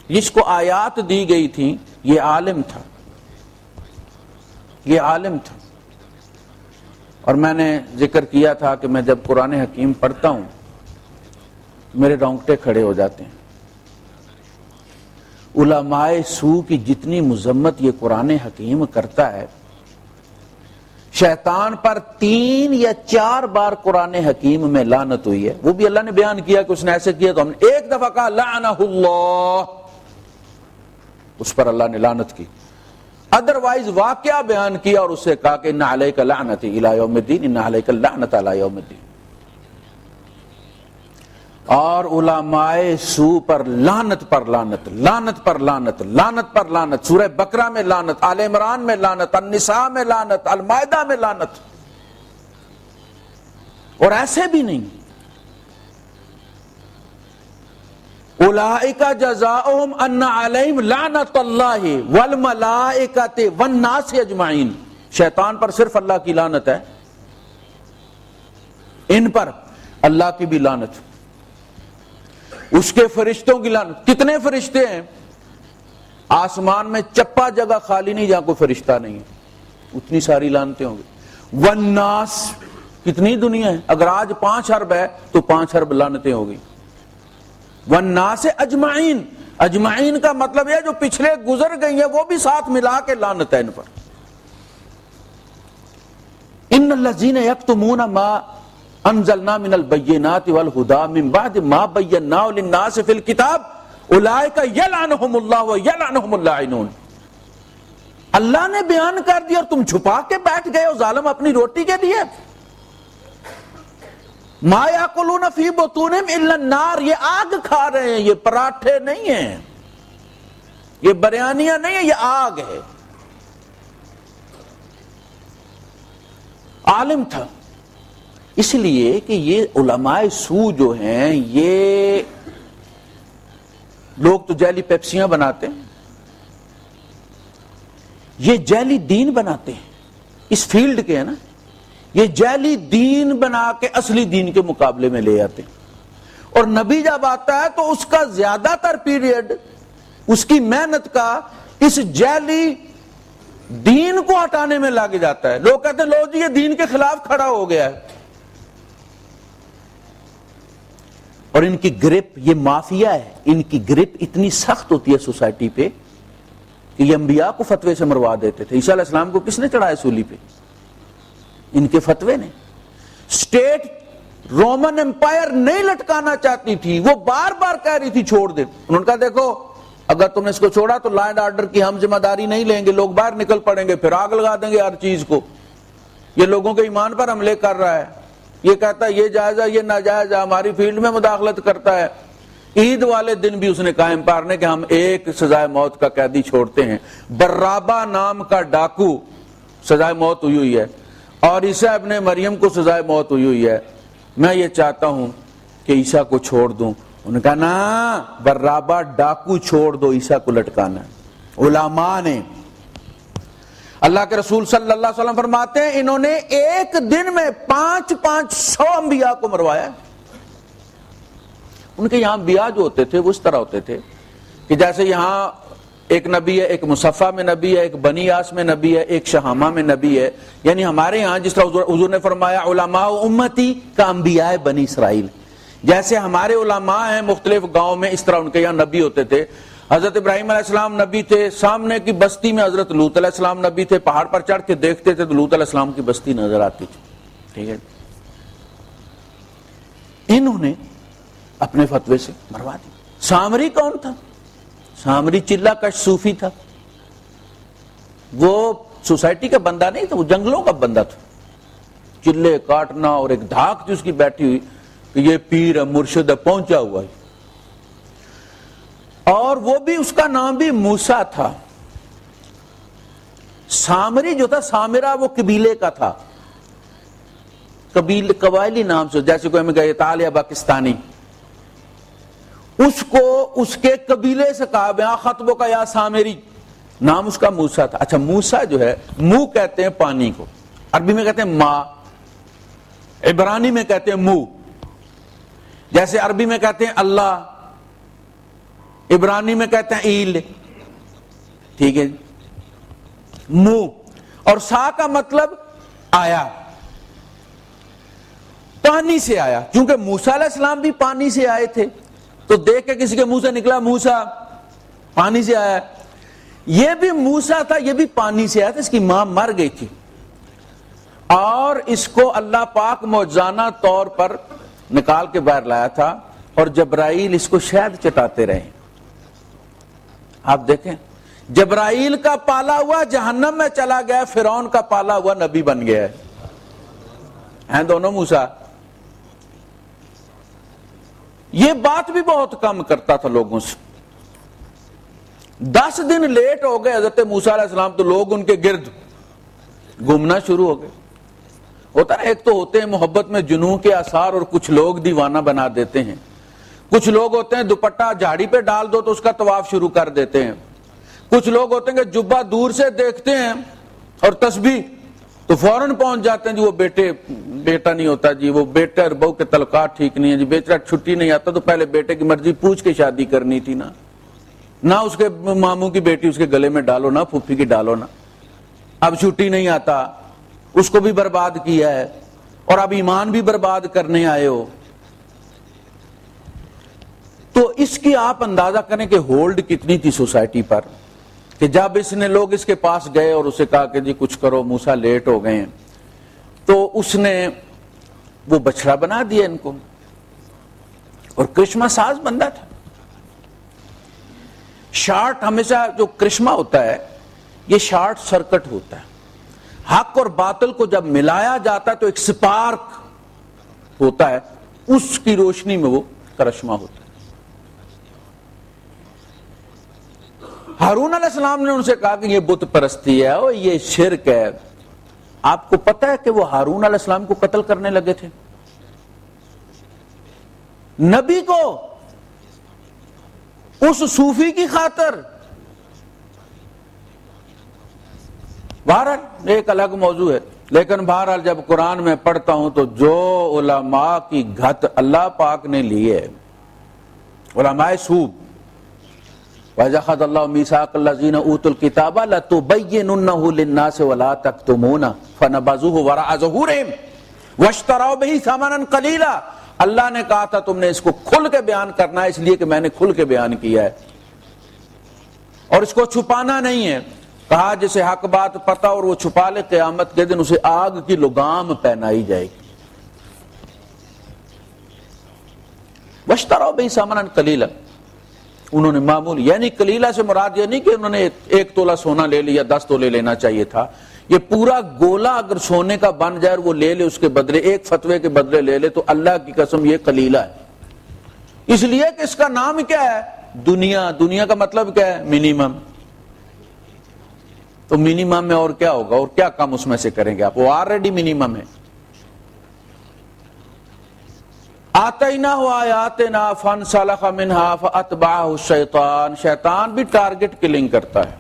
جس کو آیات دی گئی تھی یہ عالم تھا, یہ عالم تھا. اور میں نے ذکر کیا تھا کہ میں جب قرآن حکیم پڑھتا ہوں میرے رونگٹے کھڑے ہو جاتے ہیں. علماء سو کی جتنی مذمت یہ قرآن حکیم کرتا ہے, شیطان پر 3 یا 4 بار قرآن حکیم میں لعنت ہوئی ہے. وہ بھی اللہ نے بیان کیا کہ اس نے ایسے کیا, تو ہم نے ایک دفعہ کہا لعنہ اللہ, اس پر اللہ نے لعنت کی. ادروائز واقعہ بیان کیا اور اسے کہا کہ ان علیک لعنتی الی یوم الدین, ان علیک اللعنۃ علی یوم الدین. اور علماء سو پر لعنت پر لعنت، لعنت پر لعنت، لعنت پر لعنت، سورہ بقرہ میں لعنت، آل عمران میں لعنت، النساء میں لعنت، المائدہ میں لعنت. اور ایسے بھی نہیں، اولئک جزاؤہم ان علیہم لعنت اللہ والملائکۃ والناس اجمعین. شیطان پر صرف اللہ کی لعنت ہے، ان پر اللہ کی بھی لعنت، اس کے فرشتوں کی لعنت. کتنے فرشتے ہیں آسمان میں؟ چپا جگہ خالی نہیں جہاں کوئی فرشتہ نہیں ہے، اتنی ساری لعنتیں ہوں گی. والناس، کتنی دنیا ہے؟ اگر آج 5 ارب ہے تو 5 ارب لعنتیں ہوگی. والناس اجمعین، اجمعین کا مطلب ہے جو پچھلے گزر گئی ہیں وہ بھی ساتھ ملا کے لعنت ہے ان پر. ان الذین یکتمون ما انزلنا من البینات والہدی من بعد ما بیناہ للناس فی الکتاب اولئک یلعنہم اللہ ویلعنہم اللاعنون. اللہ نے بیان کر دیا اور تم چھپا کے بیٹھ گئے ہو ظالم اپنی روٹی کے لیے. ما یاکلون فی بطونہم الا النار، یہ آگ کھا رہے ہیں، یہ پراٹھے نہیں ہیں، یہ بریانیاں نہیں ہیں، یہ آگ ہے. عالم تھا، اس لیے کہ یہ علماء سو جو ہیں یہ لوگ تو جعلی پیپسیاں بناتے ہیں، یہ جعلی دین بناتے ہیں، اس فیلڈ کے ہیں نا، یہ جعلی دین بنا کے اصلی دین کے مقابلے میں لے آتے ہیں. اور نبی جب آتا ہے تو اس کا زیادہ تر پیریڈ اس کی محنت کا اس جعلی دین کو ہٹانے میں لگ جاتا ہے. لوگ کہتے ہیں لو جی یہ دین کے خلاف کھڑا ہو گیا ہے. اور ان کی گرپ، یہ مافیا ہے، ان کی گرپ اتنی سخت ہوتی ہے سوسائٹی پہ کہ یہ انبیاء کو فتوے سے مروا دیتے تھے. عیسیٰ علیہ السلام کو کس نے چڑھایا سولی پہ؟ ان کے فتوے نے. سٹیٹ رومن امپائر نہیں لٹکانا چاہتی تھی، وہ بار بار کہہ رہی تھی چھوڑ دے. انہوں نے کہا دیکھو اگر تم نے اس کو چھوڑا تو لا اینڈ آرڈر کی ہم ذمہ داری نہیں لیں گے، لوگ باہر نکل پڑیں گے، پھر آگ لگا دیں گے ہر چیز کو. یہ لوگوں کے ایمان پر حملے کر رہا ہے، یہ کہتا ہے یہ جائز ہے، یہ ناجائز ہے، ہماری فیلڈ میں مداخلت کرتا ہے. عید والے دن بھی اس نے قائم پارنے کہ ہم ایک سزائے موت کا قیدی چھوڑتے ہیں. برابا نام کا ڈاکو سزائے موت ہوئی ہے، اور عیسیٰ ابن مریم کو سزائے موت ہوئی ہے. میں یہ چاہتا ہوں کہ عیسیٰ کو چھوڑ دوں. انہوں نے کہا نا، برابا ڈاکو چھوڑ دو، عیسیٰ کو لٹکانا ہے. علماء نے، اللہ کے رسول صلی اللہ علیہ وسلم فرماتے ہیں انہوں نے ایک دن میں 500 انبیاء کو مروایا. ان کے یہاں انبیاء جو ہوتے تھے وہ اس طرح ہوتے تھے کہ جیسے یہاں ایک نبی ہے، ایک مصفہ میں نبی ہے، ایک بنی آس میں نبی ہے، ایک شہامہ میں نبی ہے. یعنی ہمارے یہاں جس طرح حضور نے فرمایا علماء امتی کا انبیاء بنی اسرائیل، جیسے ہمارے علماء ہیں مختلف گاؤں میں، اس طرح ان کے یہاں نبی ہوتے تھے. حضرت ابراہیم علیہ السلام نبی تھے، سامنے کی بستی میں حضرت لوط علیہ السلام نبی تھے. پہاڑ پر چڑھ کے دیکھتے تھے تو لوط علیہ السلام کی بستی نظر آتی تھی. ٹھیک ہے، انہوں نے اپنے فتوے سے مروا دی. سامری کون تھا؟ سامری چلہ کش صوفی تھا. وہ سوسائٹی کا بندہ نہیں تھا، وہ جنگلوں کا بندہ تھا. چلے کاٹنا اور ایک دھاک تھی اس کی بیٹھی ہوئی کہ یہ پیر ہے، مرشد ہے، پہنچا ہوا ہے. اور وہ بھی اس کا نام بھی موسیٰ تھا. سامری جو تھا، سامرا وہ قبیلے کا تھا، قبائلی نام سے، جیسے کوئی ہمیں کہے تالیہ پاکستانی، اس کو اس کے قبیلے سے کہا بیاں خطبوں کا یا سامری، نام اس کا موسیٰ تھا. اچھا موسیٰ جو ہے، منہ کہتے ہیں پانی کو، عربی میں کہتے ہیں ماں، عبرانی میں کہتے ہیں منہ. جیسے عربی میں کہتے ہیں اللہ، عبرانی میں کہتے ہیں ایل. ٹھیک ہے، منہ. اور سا کا مطلب آیا، پانی سے آیا. کیونکہ موسیٰ علیہ السلام بھی پانی سے آئے تھے، تو دیکھ کے کسی کے منہ سے نکلا موسیٰ، پانی سے آیا. یہ بھی موسیٰ تھا، یہ بھی پانی سے آیا تھا. اس کی ماں مر گئی تھی اور اس کو اللہ پاک معجزانہ طور پر نکال کے باہر لایا تھا، اور جبرائیل اس کو شہد چٹاتے رہے. آپ دیکھیں، جبرائیل کا پالا ہوا جہنم میں چلا گیا، فرعون کا پالا ہوا نبی بن گیا ہے. ہیں دونوں موسیٰ. یہ بات بھی بہت کم کرتا تھا لوگوں سے. 10 دن لیٹ ہو گئے حضرت موسیٰ علیہ السلام تو لوگ ان کے گرد گھومنا شروع ہو گئے. ہوتا نا ایک تو ہوتے ہیں محبت میں جنوں کے آثار اور کچھ لوگ دیوانہ بنا دیتے ہیں. کچھ لوگ ہوتے ہیں دوپٹہ جھاڑی پہ ڈال دو تو اس کا طواف شروع کر دیتے ہیں. کچھ لوگ ہوتے ہیں کہ جبہ دور سے دیکھتے ہیں اور تسبیح تو فوراً پہنچ جاتے ہیں جی وہ بیٹا نہیں ہوتا جی, وہ بیٹے اور بہو کے تعلقات ٹھیک نہیں ہے جی, بیچارہ چھٹی نہیں آتا تو پہلے بیٹے کی مرضی پوچھ کے شادی کرنی تھی نا, نہ اس کے ماموں کی بیٹی اس کے گلے میں ڈالو, نہ پھوپھی کی ڈالو نا. اب چھٹی نہیں آتا, اس کو بھی برباد کیا ہے اور اب ایمان بھی برباد کرنے آئے ہو. تو اس کی آپ اندازہ کریں کہ ہولڈ کتنی تھی سوسائٹی پر, کہ جب اس نے لوگ اس کے پاس گئے اور اسے کہا کہ جی کچھ کرو, موسیٰ لیٹ ہو گئے ہیں, تو اس نے وہ بچڑا بنا دیا ان کو, اور کرشمہ ساز بندہ تھا. شارٹ ہمیشہ جو کرشمہ ہوتا ہے یہ شارٹ سرکٹ ہوتا ہے. حق اور باطل کو جب ملایا جاتا ہے تو ایک سپارک ہوتا ہے, اس کی روشنی میں وہ کرشمہ ہوتا ہے. ہارون علیہ السلام نے ان سے کہا کہ یہ بت پرستی ہے اور یہ شرک ہے. آپ کو پتہ ہے کہ وہ ہارون علیہ السلام کو قتل کرنے لگے تھے, نبی کو, اس صوفی کی خاطر. بہرحال ایک الگ موضوع ہے, لیکن بہرحال جب قرآن میں پڑھتا ہوں تو جو علماء کی گھت اللہ پاک نے لی ہے, علماء سوب, وَإِذَا أَخَذَ اللَّهُ مِيثَاقَ الَّذِينَ أُوتُوا الْكِتَابَ لَتُبَيِّنُنَّهُ لِلنَّاسِ وَلَا تَكْتُمُونَهُ فَنَبَذُوهُ وَرَاءَ ظُهُورِهِمْ وَاشْتَرَوْا بِهِ ثَمَنًا قَلِيلًا. اللہ نے کہا تھا تم نے اس کو کھل کے بیان کرنا ہے, اس لیے کہ میں نے کھل کے بیان کیا ہے, اور اس کو چھپانا نہیں ہے. کہا جسے حق بات پتا اور وہ چھپا لے, قیامت کے دن اسے آگ کی لگام پہنائی جائے گی. وَاشْتَرَوْا بِهِ ثَمَنًا قَلِيلًا, انہوں نے معمول, یعنی قلیلہ سے مراد یہ نہیں کہ انہوں نے 1 تولہ سونا لے لیا, 10 تولے لینا چاہیے تھا. یہ پورا گولا اگر سونے کا بن جائے اور وہ لے لے, اس کے بدلے ایک فتوے کے بدلے لے لے, تو اللہ کی قسم یہ قلیلہ ہے. اس لیے کہ اس کا نام کیا ہے, دنیا. دنیا کا مطلب کیا ہے, منیمم. تو منیمم میں اور کیا ہوگا, اور کیا کم اس میں سے کریں گے آپ, وہ آلریڈی منیمم ہے. آتَيْنَاهُ آيَاتِنَا فَانْسَلَخَ مِنْهَا فَأَتْبَعَهُ الشَّيْطَانُ. شیطان بھی ٹارگٹ کلنگ کرتا ہے,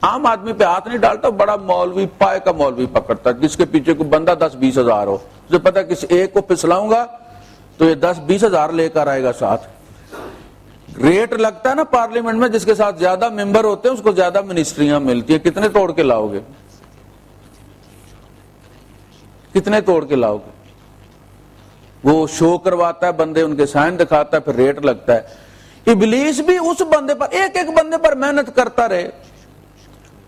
عام آدمی پہ ہاتھ نہیں ڈالتا, بڑا مولوی, پائے کا مولوی پکڑتا ہے, جس کے پیچھے کوئی بندہ 10-20 ہزار ہو, اسے پتا ہے کسی ایک کو پھسلاؤں گا تو یہ 10-20 ہزار لے کر آئے گا ساتھ. ریٹ لگتا ہے نا پارلیمنٹ میں, جس کے ساتھ زیادہ ممبر ہوتے ہیں اس کو زیادہ منسٹریاں ملتی ہیں. کتنے توڑ کے لاؤ گے, کتنے توڑ کے لاؤ گے. وہ شو کرواتا ہے, بندے ان کے سائن دکھاتا ہے, پھر ریٹ لگتا ہے. ابلیس بھی اس بندے پر, ایک ایک بندے پر محنت کرتا رہے.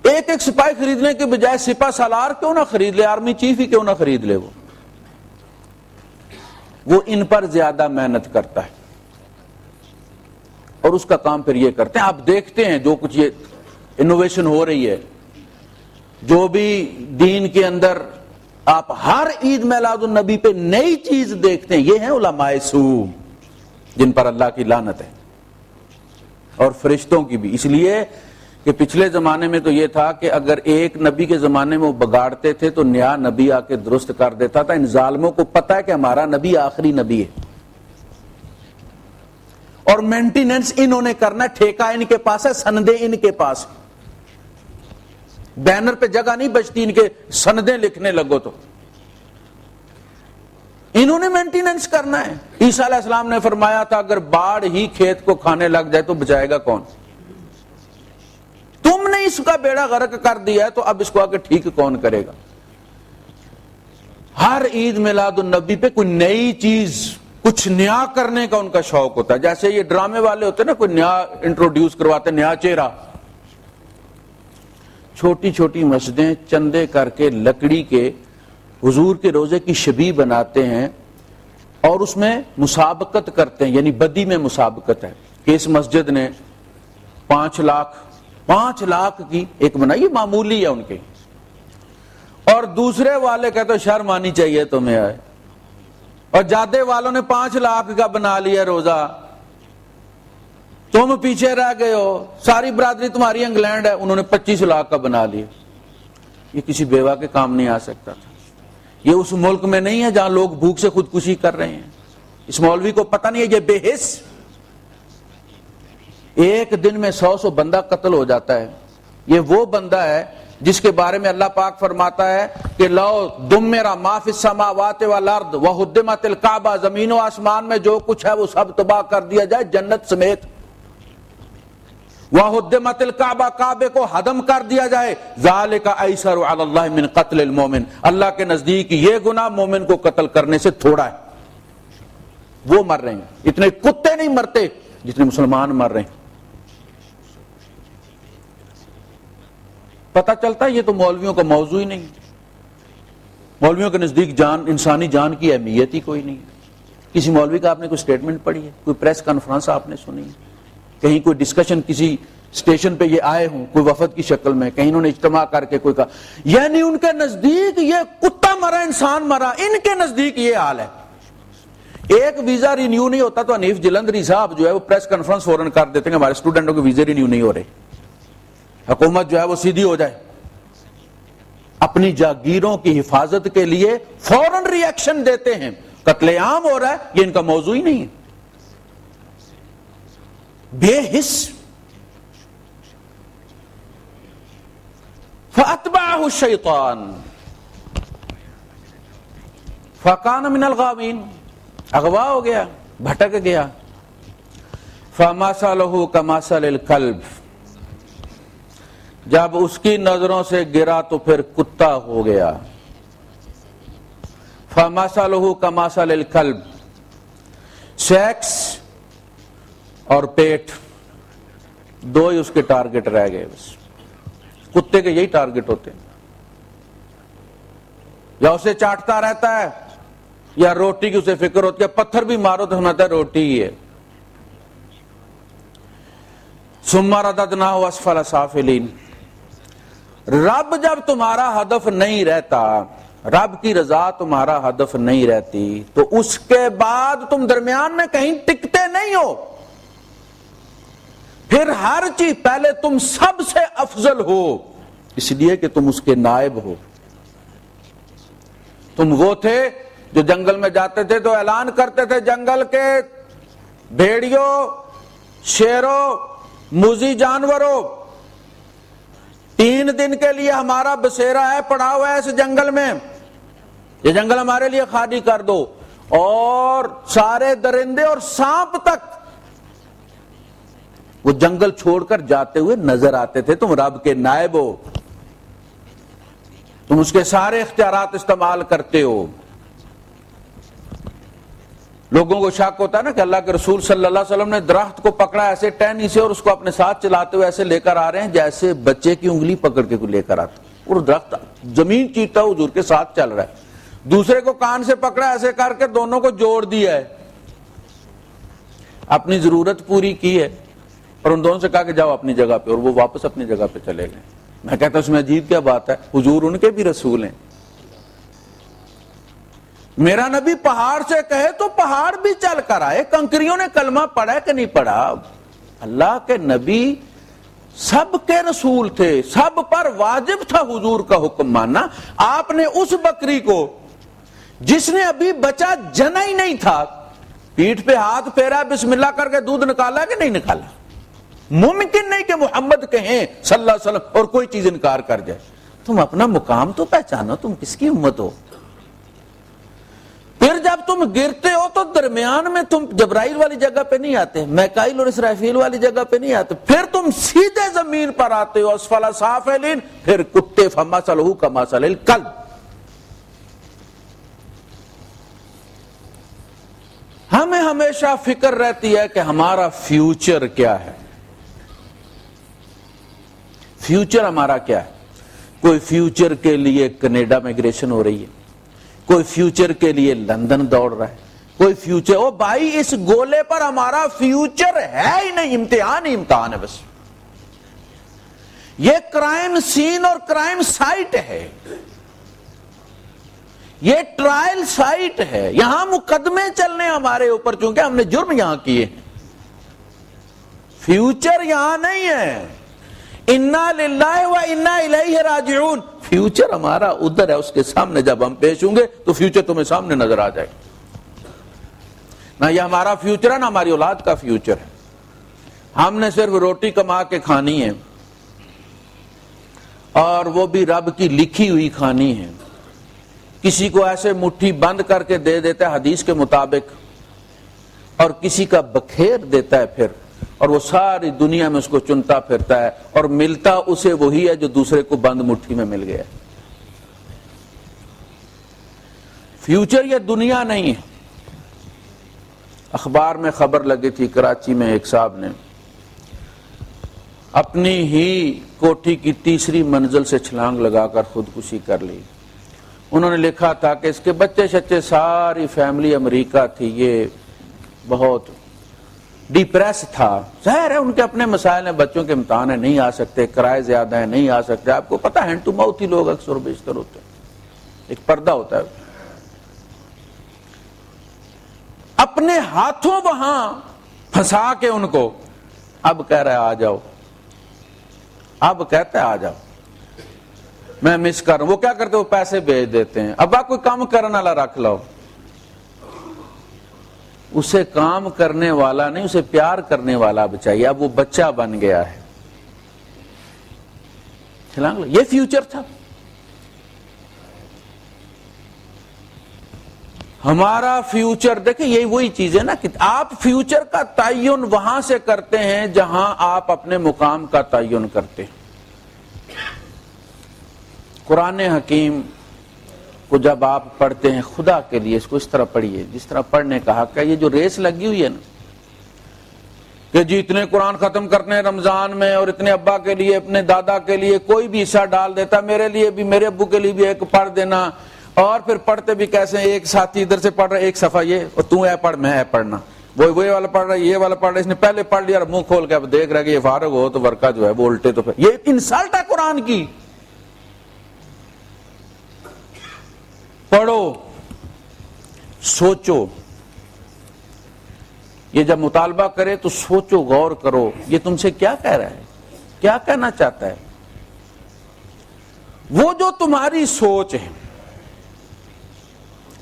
ایک ایک سپاہی خریدنے کے بجائے سپہ سالار کیوں نہ خرید لے, آرمی چیف ہی کیوں نہ خرید لے. وہ ان پر زیادہ محنت کرتا ہے, اور اس کا کام پھر یہ کرتے ہیں. آپ دیکھتے ہیں جو کچھ یہ انوویشن ہو رہی ہے, جو بھی دین کے اندر آپ ہر عید میلاد النبی پہ نئی چیز دیکھتے ہیں, یہ ہیں علماء سوء جن پر اللہ کی لعنت ہے, اور فرشتوں کی بھی. اس لیے کہ پچھلے زمانے میں تو یہ تھا کہ اگر ایک نبی کے زمانے میں وہ بگاڑتے تھے تو نیا نبی آ کے درست کر دیتا تھا. ان ظالموں کو پتا ہے کہ ہمارا نبی آخری نبی ہے, اور مینٹیننس انہوں نے کرنا, ٹھیکہ ان کے پاس ہے, سندیں ان کے پاس. بینر پہ جگہ نہیں بچتی ان کے, سندیں لکھنے لگو تو انہوں نے مینٹیننس کرنا ہے. عیسیٰ علیہ السلام نے فرمایا تھا اگر باڑ ہی کھیت کو کھانے لگ جائے تو بچائے گا کون. تم نے اس کا بیڑا غرق کر دیا ہے تو اب اس کو آگے ٹھیک کون کرے گا. ہر عید میلاد النبی پہ کوئی نئی چیز, کچھ نیا کرنے کا ان کا شوق ہوتا ہے. جیسے یہ ڈرامے والے ہوتے ہیں نا, کوئی نیا انٹروڈیوس کرواتے, نیا چہرہ. چھوٹی چھوٹی مسجدیں چندے کر کے لکڑی کے حضور کے روزے کی شبیہ بناتے ہیں, اور اس میں مسابقت کرتے ہیں, یعنی بدی میں مسابقت ہے کہ اس مسجد نے 5 لاکھ کی ایک بنائی, یہ معمولی ہے ان کے. اور دوسرے والے کہتے ہیں شرم آنی چاہیے تمہیں, آئے اور جادے والوں نے 5 لاکھ کا بنا لیا روزہ، تم پیچھے رہ گئے ہو، ساری برادری تمہاری انگلینڈ ہے، انہوں نے 25 لاکھ کا بنا لیا۔ یہ کسی بیوہ کے کام نہیں آ سکتا تھا۔ یہ اس ملک میں نہیں ہے جہاں لوگ بھوک سے خودکشی کر رہے ہیں۔ اس مولوی کو پتہ نہیں ہے یہ بے حس، ایک دن میں 100 بندہ قتل ہو جاتا ہے۔ یہ وہ بندہ ہے جس کے بارے میں اللہ پاک فرماتا ہے کہ لو دمر ما فی السماوات والارض وہدمت الکعبہ، زمین و آسمان میں جو کچھ ہے وہ سب تباہ کر دیا جائے جنت سمیت، وہدمت الکعبہ، کعبے کو ہدم کر دیا جائے، ذالک ایسر علی اللہ من قتل المومن، اللہ کے نزدیک یہ گناہ مومن کو قتل کرنے سے تھوڑا ہے۔ وہ مر رہے ہیں، اتنے کتے نہیں مرتے جتنے مسلمان مر رہے ہیں۔ پتہ چلتا ہے یہ تو مولویوں کا موضوع ہی نہیں، مولویوں کے نزدیک جان، انسانی جان کی اہمیت ہی کوئی نہیں ہے۔ کسی مولوی کا آپ نے کوئی سٹیٹمنٹ پڑھی ہے، کوئی پریس کانفرنس آپ نے سنی ہے، کہیں کوئی ڈسکشن کسی اسٹیشن پہ یہ آئے ہوں کوئی وفد کی شکل میں، کہیں انہوں نے اجتماع کر کے کوئی کہا، یعنی ان کے نزدیک یہ کتا مرا انسان مرا، ان کے نزدیک یہ حال ہے۔ ایک ویزا رینیو نہیں ہوتا تو حنیف جلندری صاحب جو ہے وہ پریس کانفرنس فوراً کر دیتے ہیں ہمارے اسٹوڈنٹوں کے ویزے رینیو نہیں ہو رہے، حکومت جو ہے وہ سیدھی ہو جائے۔ اپنی جاگیروں کی حفاظت کے لیے فوراً ری ایکشن دیتے ہیں، قتل عام ہو رہا ہے، یہ ان کا موضوع ہی نہیں ہے۔ بے حس۔ فَأَتْبَعَهُ الشَّيْطَانُ فَكَانَ مِنَ الْغَاوِينَ، اغوا ہو گیا، بھٹک گیا۔ فَمَثَلُهُ كَمَثَلِ الْكَلْبِ، جب اس کی نظروں سے گرا تو پھر کتا ہو گیا۔ فَمَثَلُهُ كَمَثَلِ الْكَلْبِ، سیکس اور پیٹ دو ہی اس کے ٹارگٹ رہ گئے، بس کتے کے یہی ٹارگٹ ہوتے ہیں، یا اسے چاٹتا رہتا ہے یا روٹی کی اسے فکر ہوتی ہے، پتھر بھی مارو تو سمجھتا ہے روٹی ہی ہے۔ ثم رددناہ اسفل سافلین، رب جب تمہارا ہدف نہیں رہتا، رب کی رضا تمہارا ہدف نہیں رہتی تو اس کے بعد تم درمیان میں کہیں ٹکتے نہیں ہو، پھر ہر چیز پہلے تم سب سے افضل ہو، اس لیے کہ تم اس کے نائب ہو۔ تم وہ تھے جو جنگل میں جاتے تھے تو اعلان کرتے تھے جنگل کے بھیڑیوں، شیروں، موذی جانوروں، 3 دن کے لیے ہمارا بسیرا ہے، پڑا ہوا ہے اس جنگل میں، یہ جنگل ہمارے لیے خالی کر دو۔ اور سارے درندے اور سانپ تک وہ جنگل چھوڑ کر جاتے ہوئے نظر آتے تھے، تم رب کے نائب ہو، تم اس کے سارے اختیارات استعمال کرتے ہو۔ لوگوں کو شک ہوتا ہے نا کہ اللہ کے رسول صلی اللہ علیہ وسلم نے درخت کو پکڑا ایسے ٹہنی سے اور اس کو اپنے ساتھ چلاتے ہوئے ایسے لے کر آ رہے ہیں جیسے بچے کی انگلی پکڑ کے لے کر آتے، اور درخت زمین چیرتا حضور کے ساتھ چل رہا ہے، دوسرے کو کان سے پکڑا ایسے کر کے دونوں کو جوڑ دیا ہے، اپنی ضرورت پوری کی ہے اور ان دونوں سے کہا کہ جاؤ اپنی جگہ پہ، اور وہ واپس اپنی جگہ پہ چلے گئے۔ میں کہتا ہوں اس میں عجیب کیا بات ہے، حضور ان کے بھی رسول ہیں۔ میرا نبی پہاڑ سے کہے تو پہاڑ بھی چل کر آئے، کنکریوں نے کلمہ پڑھا کہ نہیں پڑھا؟ اللہ کے نبی سب کے رسول تھے، سب پر واجب تھا حضور کا حکم ماننا۔ آپ نے اس بکری کو جس نے ابھی بچہ جنا ہی نہیں تھا پیٹھ پہ ہاتھ پھیرا، بسم اللہ کر کے دودھ نکالا کہ نہیں نکالا؟ ممکن نہیں کہ محمد کہیں صلی اللہ علیہ وسلم اور کوئی چیز انکار کر جائے۔ تم اپنا مقام تو پہچانو، تم کس کی امت ہو؟ پھر جب تم گرتے ہو تو درمیان میں تم جبرائیل والی جگہ پہ نہیں آتے، میکائیل اور اسرافیل والی جگہ پہ نہیں آتے، پھر تم سیدھے زمین پر آتے ہو، اسفل سافلین، پھر کتے فمثلہ کمثل الکلب۔ ہمیں ہمیشہ فکر رہتی ہے کہ ہمارا فیوچر کیا ہے، فیوچر ہمارا کیا ہے۔ کوئی فیوچر کے لیے کینیڈا میں مائگریشن ہو رہی ہے، کوئی فیوچر کے لیے لندن دوڑ رہا ہے، کوئی فیوچر، او بھائی اس گولے پر ہمارا فیوچر ہے ہی نہیں، امتحان ہی امتحان ہے بس۔ یہ کرائم سین اور کرائم سائٹ ہے، یہ ٹرائل سائٹ ہے، یہاں مقدمے چلنے ہمارے اوپر، چونکہ ہم نے جرم یہاں کیے، فیوچر یہاں نہیں ہے۔ انا للہ و انا الیہ راجعون، فیوچر ہمارا ادھر ہے، اس کے سامنے جب ہم پیش ہوں گے تو فیوچر تمہیں سامنے نظر آ جائے گا۔ نہ یہ ہمارا فیوچر ہے، نہ ہماری اولاد کا فیوچر ہے۔ ہم نے صرف روٹی کما کے کھانی ہے، اور وہ بھی رب کی لکھی ہوئی کھانی ہے۔ کسی کو ایسے مٹھی بند کر کے دے دیتا ہے حدیث کے مطابق، اور کسی کا بکھیر دیتا ہے پھر، اور وہ ساری دنیا میں اس کو چنتا پھرتا ہے، اور ملتا اسے وہی ہے جو دوسرے کو بند مٹھی میں مل گیا۔ فیوچر یہ دنیا نہیں ہے۔ اخبار میں خبر لگی تھی، کراچی میں ایک صاحب نے اپنی ہی کوٹھی کی تیسری منزل سے چھلانگ لگا کر خودکشی کر لی۔ انہوں نے لکھا تھا کہ اس کے بچے شچے ساری فیملی امریکہ تھی، یہ بہت ڈیپریس تھا۔ ظاہر ہے ان کے اپنے مسائل ہیں، بچوں کے امتحان ہیں، نہیں آ سکتے، کرائے زیادہ ہیں، نہیں آ سکتے۔ آپ کو پتہ ہے ہینڈ ٹو ماؤتھ ہی لوگ اکثر و بیشتر ہوتے ہیں، ایک پردہ ہوتا ہے۔ اپنے ہاتھوں وہاں پھنسا کے ان کو اب کہہ رہا ہے آ جاؤ، اب کہتا ہے آ جاؤ، میں مس کر رہا ہوں۔ وہ کیا کرتے، وہ پیسے بھیج دیتے ہیں، اب آپ کوئی کام کرنے والا رکھ لو۔ اسے کام کرنے والا نہیں، اسے پیار کرنے والا اب چاہیے، اب وہ بچہ بن گیا ہے۔ یہ فیوچر تھا ہمارا۔ فیوچر دیکھیں، یہی وہی چیز ہے نا کہ آپ فیوچر کا تعین وہاں سے کرتے ہیں جہاں آپ اپنے مقام کا تعین کرتے ہیں۔ قرآن حکیم کو جب آپ پڑھتے ہیں خدا کے لیے اس کو اس طرح پڑھیے جس طرح پڑھنے کا حق ہے۔ یہ جو ریس لگی ہوئی ہے نا کہ جی اتنے قرآن ختم کرنے رمضان میں، اور اتنے ابا کے لیے، اپنے دادا کے لیے کوئی بھی حصہ ڈال دیتا، میرے لیے بھی، میرے ابو کے لیے بھی ایک پڑھ دینا، اور پھر پڑھتے بھی کیسے ہیں، ایک ساتھی ادھر سے پڑھ رہا ہے ایک صفحہ یہ، اور تو اے پڑھ میں اے پڑھنا، وہ والا پڑھ رہا ہے یہ والا پڑھ رہا ہے، اس نے پہلے پڑھ لیا اور منہ کھول کے اب دیکھ رہا ہے کہ یہ فارغ ہو تو ورقہ جو ہے وہ الٹے، تو پھر یہ انسلٹ ہے قرآن کی۔ پڑھو، سوچو، یہ جب مطالبہ کرے تو سوچو، غور کرو، یہ تم سے کیا کہہ رہا ہے، کیا کہنا چاہتا ہے۔ وہ جو تمہاری سوچ ہے،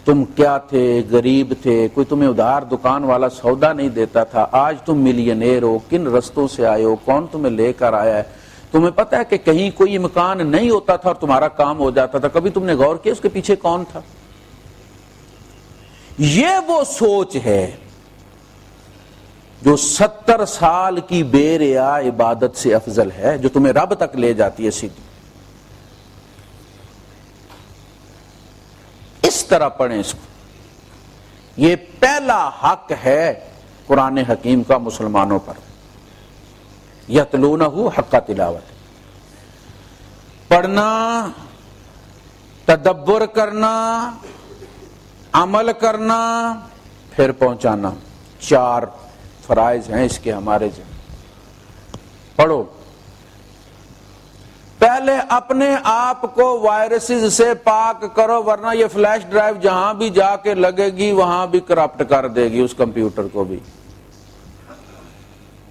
تم کیا تھے، غریب تھے، کوئی تمہیں ادھار دکان والا سودا نہیں دیتا تھا، آج تم ملینئر ہو، کن رستوں سے آئے ہو، کون تمہیں لے کر آیا ہے، تمہیں پتہ ہے کہ کہیں کوئی امکان نہیں ہوتا تھا اور تمہارا کام ہو جاتا تھا، کبھی تم نے غور کیا اس کے پیچھے کون تھا۔ یہ وہ سوچ ہے جو 70 سال کی بے ریا عبادت سے افضل ہے، جو تمہیں رب تک لے جاتی ہے سیدھی۔ اس طرح پڑھیں اس کو، یہ پہلا حق ہے قرآن حکیم کا مسلمانوں پر، یتلونہ حق تلاوت، پڑھنا، تدبر کرنا، عمل کرنا، پھر پہنچانا۔ 4 فرائض ہیں اس کے ہمارے جو پڑھو۔ پہلے اپنے آپ کو وائرسز سے پاک کرو، ورنہ یہ فلیش ڈرائیو جہاں بھی جا کے لگے گی وہاں بھی کرپٹ کر دے گی اس کمپیوٹر کو بھی۔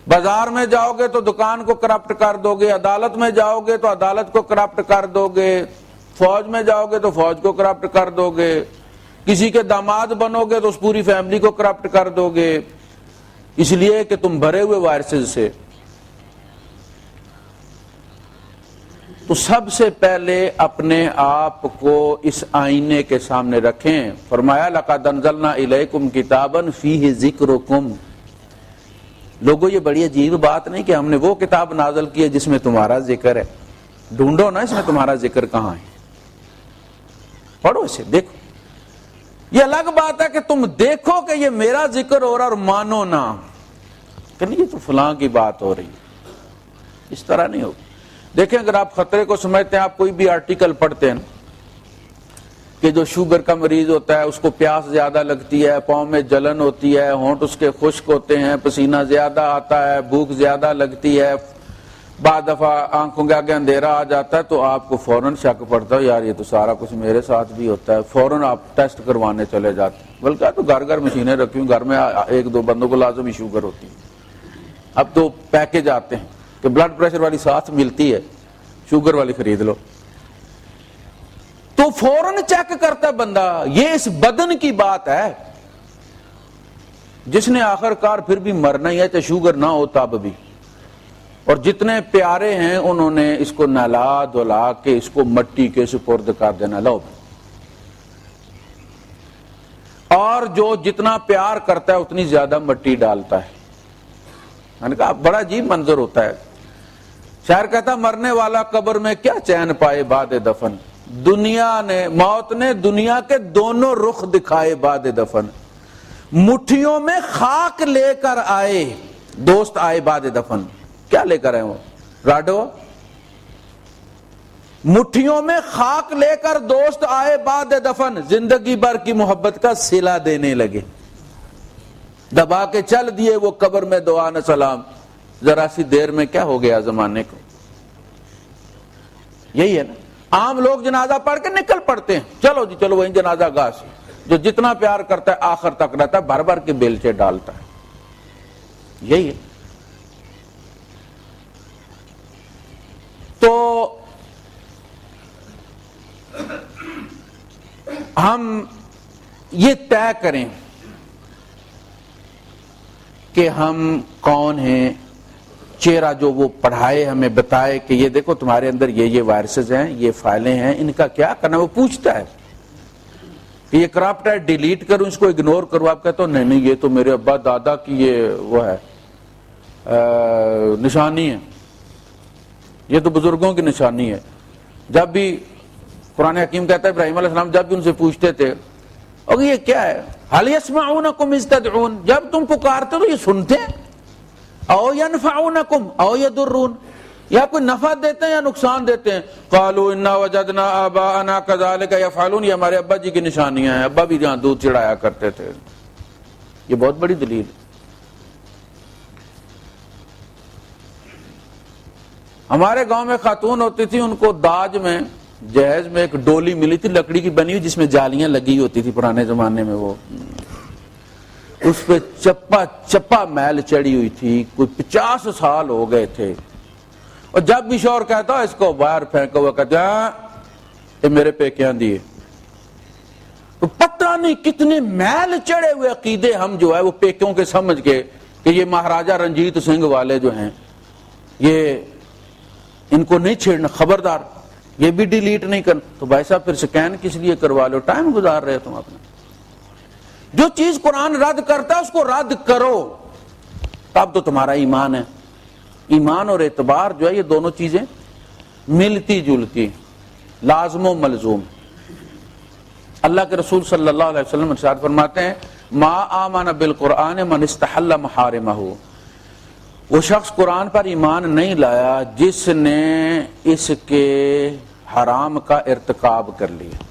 بازار میں جاؤ گے تو دکان کو کرپٹ کر دو گے، عدالت میں جاؤ گے تو عدالت کو کرپٹ کر دو گے، فوج میں جاؤ گے تو فوج کو کرپٹ کر دو گے، کسی کے داماد بنو گے تو اس پوری فیملی کو کرپٹ کر دو گے، اس لیے کہ تم بھرے ہوئے وائرسز سے۔ تو سب سے پہلے اپنے آپ کو اس آئینے کے سامنے رکھیں۔ فرمایا لَقَدْ أَنزَلْنَا إِلَيْكُمْ كِتَابًا فِيهِ ذِكْرُكُمْ۔ لوگوں یہ بڑی عجیب بات نہیں کہ ہم نے وہ کتاب نازل کی ہے جس میں تمہارا ذکر ہے، ڈھونڈو نا اس میں تمہارا ذکر کہاں ہے، پڑھو اسے، دیکھو۔ یہ الگ بات ہے کہ تم دیکھو کہ یہ میرا ذکر ہو رہا اور مانو نا کہ نہیں یہ تو فلاں کی بات ہو رہی ہے، اس طرح نہیں ہوگی۔ دیکھیں اگر آپ خطرے کو سمجھتے ہیں، آپ کوئی بھی آرٹیکل پڑھتے ہیں کہ جو شوگر کا مریض ہوتا ہے اس کو پیاس زیادہ لگتی ہے، پاؤں میں جلن ہوتی ہے، ہونٹ اس کے خشک ہوتے ہیں، پسینہ زیادہ آتا ہے، بھوک زیادہ لگتی ہے، بعض دفعہ آنکھوں کے آگے اندھیرا آ جاتا ہے تو آپ کو فوراً شک پڑتا ہے یار یہ تو سارا کچھ میرے ساتھ بھی ہوتا ہے، فوراً آپ ٹیسٹ کروانے چلے جاتے ہیں، بلکہ تو گھر گھر مشینیں رکھی ہوں، گھر میں ایک دو بندوں کو لازم ہی شوگر ہوتی ہے، اب تو پیکج آتے ہیں کہ بلڈ پریشر والی ساتھ ملتی ہے، شوگر والی خرید لو، تو فوراً چیک کرتا ہے بندہ۔ یہ اس بدن کی بات ہے جس نے آخر کار پھر بھی مرنا ہی ہے، چاہے شوگر نہ ہو تب بھی، اور جتنے پیارے ہیں انہوں نے اس کو نہلا دھلا کے اس کو مٹی کے سپرد کر دینا، لو، اور جو جتنا پیار کرتا ہے اتنی زیادہ مٹی ڈالتا ہے۔ میں نے کہا بڑا عجیب منظر ہوتا ہے۔ شاعر کہتا مرنے والا قبر میں کیا چین پائے بعد دفن، موت نے دنیا کے دونوں رخ دکھائے بعد دفن، مٹھیوں میں خاک لے کر آئے دوست آئے بعد دفن۔ کیا لے کر آئے وہ راڈو؟ مٹھیوں میں خاک لے کر دوست آئے بعد دفن، زندگی بھر کی محبت کا صلہ دینے لگے، دبا کے چل دیے وہ قبر میں دعا نہ سلام، ذرا سی دیر میں کیا ہو گیا زمانے کو۔ یہی ہے نا، عام لوگ جنازہ پڑھ کے نکل پڑتے ہیں، چلو جی چلو وہیں جنازہ گاہ سے، جو جتنا پیار کرتا ہے آخر تک رہتا ہے، بھر بھر کے بیلچے ڈالتا ہے۔ یہی ہے۔ تو ہم یہ طے کریں کہ ہم کون ہیں، چہرہ جو وہ پڑھائے ہمیں بتائے کہ یہ دیکھو تمہارے اندر یہ وائرسز ہیں، یہ فائلیں ہیں، ان کا کیا کرنا، وہ پوچھتا ہے کہ یہ کرپٹ ہے، ڈیلیٹ کروں، اس کو اگنور کروں، آپ کہتے ہو نہیں یہ تو میرے ابا دادا کی یہ وہ ہے نشانی ہے، یہ تو بزرگوں کی نشانی ہے۔ جب بھی قرآن حکیم کہتا ہے ابراہیم علیہ السلام جب بھی ان سے پوچھتے تھے اور یہ کیا ہے، هل يسمعونكم اذ تدعون، جب تم پکارتے تو یہ سنتے ہیں، او ينفعونكم او يضرون، یا کوئی نفع دیتے ہیں یا نقصان دیتے ہیں، قالوا انا وجدنا آباءنا كذلك يفعلون، یہ ہمارے ابا جی کی نشانیاں ہیں، ابا بھی جہاں دودھ چڑھایا کرتے تھے۔ یہ بہت بڑی دلیل ہے۔ ہمارے گاؤں میں خاتون ہوتی تھی، ان کو داج میں جہیز میں ایک ڈولی ملی تھی لکڑی کی بنی ہوئی جس میں جالیاں لگی ہوتی تھی پرانے زمانے میں، وہ اس پہ چپا چپا میل چڑی ہوئی تھی، کوئی 50 سال ہو گئے تھے، اور جب بھی شوہر کہتا اس کو باہر پھینکا ہوا، کہتے ہیں یہ میرے پیکیاں دیے، تو پتہ نہیں کتنے میل چڑھے ہوئے عقیدے ہم جو ہے وہ پیکوں کے سمجھ کے کہ یہ مہاراجا رنجیت سنگھ والے جو ہیں یہ ان کو نہیں چھیڑنا، خبردار یہ بھی ڈیلیٹ نہیں کرنا، تو بھائی صاحب پھر سکین کس لیے کروا لو، ٹائم گزار رہے تم اپنا۔ جو چیز قرآن رد کرتا ہے اس کو رد کرو، تب تو تمہارا ایمان ہے۔ ایمان اور اعتبار جو ہے یہ دونوں چیزیں ملتی جلتی، لازم و ملزوم۔ اللہ کے رسول صلی اللہ علیہ وسلم ارشاد فرماتے ہیں ما آمن بالقرآن من استحل محارمہ، وہ شخص قرآن پر ایمان نہیں لایا جس نے اس کے حرام کا ارتکاب کر لیا،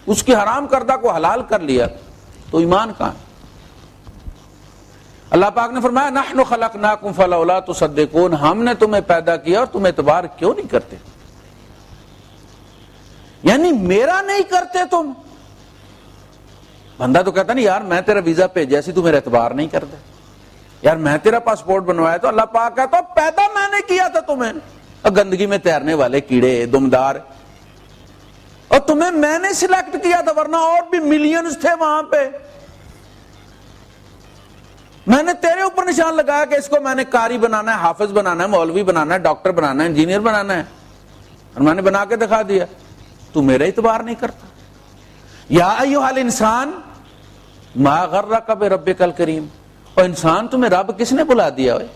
اس کی حرام کردہ کو حلال کر لیا، تو ایمان کہاں؟ اللہ پاک نے فرمایا نحن خلقناکم فلولا تصدقون، ہم نے تمہیں پیدا کیا اور تم اعتبار کیوں نہیں کرتے؟ یعنی میرا نہیں کرتے تم۔ بندہ تو کہتا نہیں یار میں تیرا ویزا بھیجا سی تو میرا اعتبار نہیں کرتا، یار میں تیرا پاسپورٹ بنوایا تو اللہ پاک کہتا پیدا میں نے کیا تھا تمہیں، اور گندگی میں تیرنے والے کیڑے دمدار، اور تمہیں میں نے سلیکٹ کیا تھا، ورنہ اور بھی ملینز تھے وہاں پہ، میں نے تیرے اوپر نشان لگایا کہ اس کو میں نے قاری بنانا ہے، حافظ بنانا ہے، مولوی بنانا ہے، ڈاکٹر بنانا ہے، انجینئر بنانا ہے، اور میں نے بنا کے دکھا دیا، تو میرا اعتبار نہیں کرتا۔ یا ایھا الانسان ما غرک بربک الکریم، اور انسان تمہیں رب کس نے بلا دیا ہے؟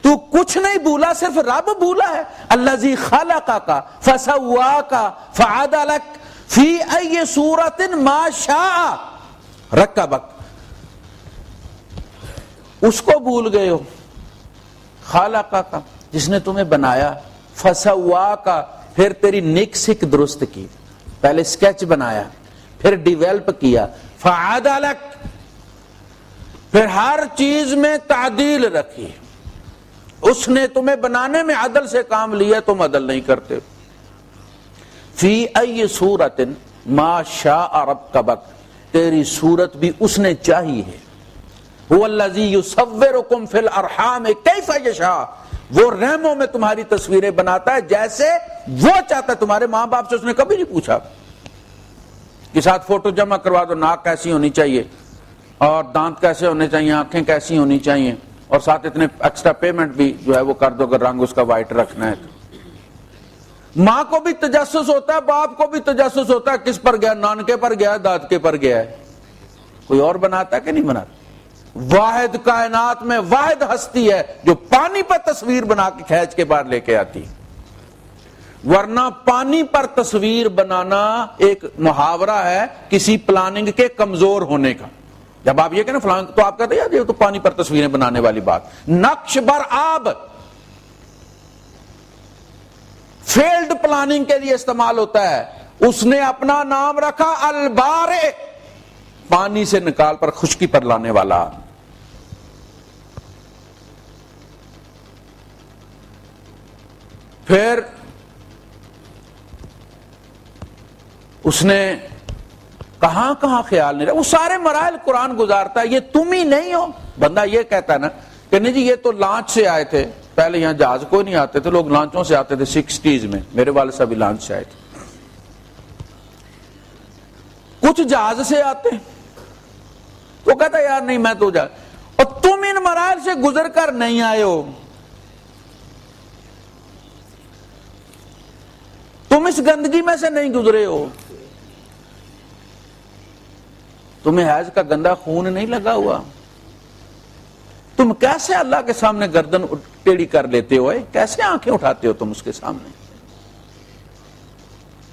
تو کچھ نہیں بولا، صرف رب بولا ہے، الذی خلقک فسواک فعدلک فی ای صورت ما شاء رکبک، اس کو بھول گئے ہو، خالقک جس نے تمہیں بنایا، فسواک پھر تیری نک سک درست کی، پہلے سکیچ بنایا پھر ڈیویلپ کیا، فعدلک پھر ہر چیز میں تعدیل رکھی، اس نے تمہیں بنانے میں عدل سے کام لیا، تم عدل نہیں کرتے. فی ای صورت ما شاء رکبک، تیری صورت بھی اس نے چاہی ہے. هو الذی یصورکم فی الارحام کیف یشاء، وہ رحموں میں تمہاری تصویریں بناتا ہے جیسے وہ چاہتا ہے. تمہارے ماں باپ سے اس نے کبھی نہیں پوچھا کہ ساتھ فوٹو جمع کروا دو، ناک کیسی ہونی چاہیے اور دانت کیسے ہونے چاہیے، آنکھیں کیسی ہونی چاہیے، اور ساتھ اتنے ایکسٹرا پیمنٹ بھی جو ہے وہ کر دو اگر رنگ اس کا وائٹ رکھنا ہے. ماں کو بھی تجسس ہوتا ہے، باپ کو بھی تجسس ہوتا ہے، کس پر گیا، نانکے پر گیا ہے، دادکے پر گیا ہے. کوئی اور بناتا ہے کہ نہیں بناتا؟ واحد کائنات میں واحد ہستی ہے جو پانی پر تصویر بنا کے کھینچ کے باہر لے کے آتی. ورنہ پانی پر تصویر بنانا ایک محاورہ ہے کسی پلاننگ کے کمزور ہونے کا. جب آپ یہ کہنا فلان، تو آپ کہتے ہیں یہ تو پانی پر تصویریں بنانے والی بات. نقش بر آب فیلڈ پلاننگ کے لیے استعمال ہوتا ہے. اس نے اپنا نام رکھا البارے، پانی سے نکال پر خشکی پر لانے والا. پھر اس نے کہاں کہاں خیال نہیں رہا، وہ سارے مراحل قرآن گزارتا ہے. یہ تم ہی نہیں ہو. بندہ یہ کہتا ہے نا کہ نہیں جی یہ تو لانچ سے آئے تھے، پہلے یہاں جہاز کوئی نہیں آتے تھے، لوگ لانچوں سے آتے تھے 60s میں. میرے والد صاحب لانچ سے آئے تھے. کچھ جہاز سے آتے، وہ کہتا ہے یار نہیں میں تو جہاز. اور تم ان مراحل سے گزر کر نہیں آئے ہو، تم اس گندگی میں سے نہیں گزرے ہو، تمہیں حیض کا گندا خون نہیں لگا ہوا. تم کیسے اللہ کے سامنے گردن ٹیڑھی کر لیتے ہو، کیسے آنکھیں اٹھاتے ہو تم اس کے سامنے.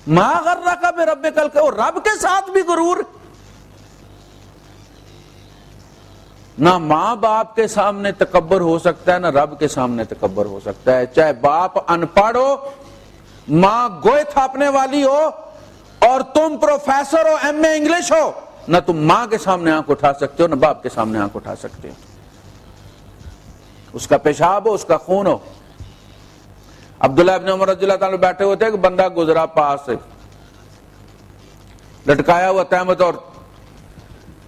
ما غرک بربک الکریم، رب کے ساتھ بھی غرور. نہ ماں باپ کے سامنے تکبر ہو سکتا ہے، نہ رب کے سامنے تکبر ہو سکتا ہے. چاہے باپ ان پڑھ ہو، ماں گوئے تھاپنے والی ہو، اور تم professor who, M A English ہو، نہ تم ماں کے سامنے آنکھ اٹھا سکتے ہو، نہ باپ کے سامنے آنکھ اٹھا سکتے ہو. اس کا پیشاب ہو، اس کا خون ہو. عبداللہ ابن عمر رضی اللہ تعالیٰ بیٹھے ہوئے تھے کہ بندہ گزرا پاس سے، لٹکایا ہوا تہمت، اور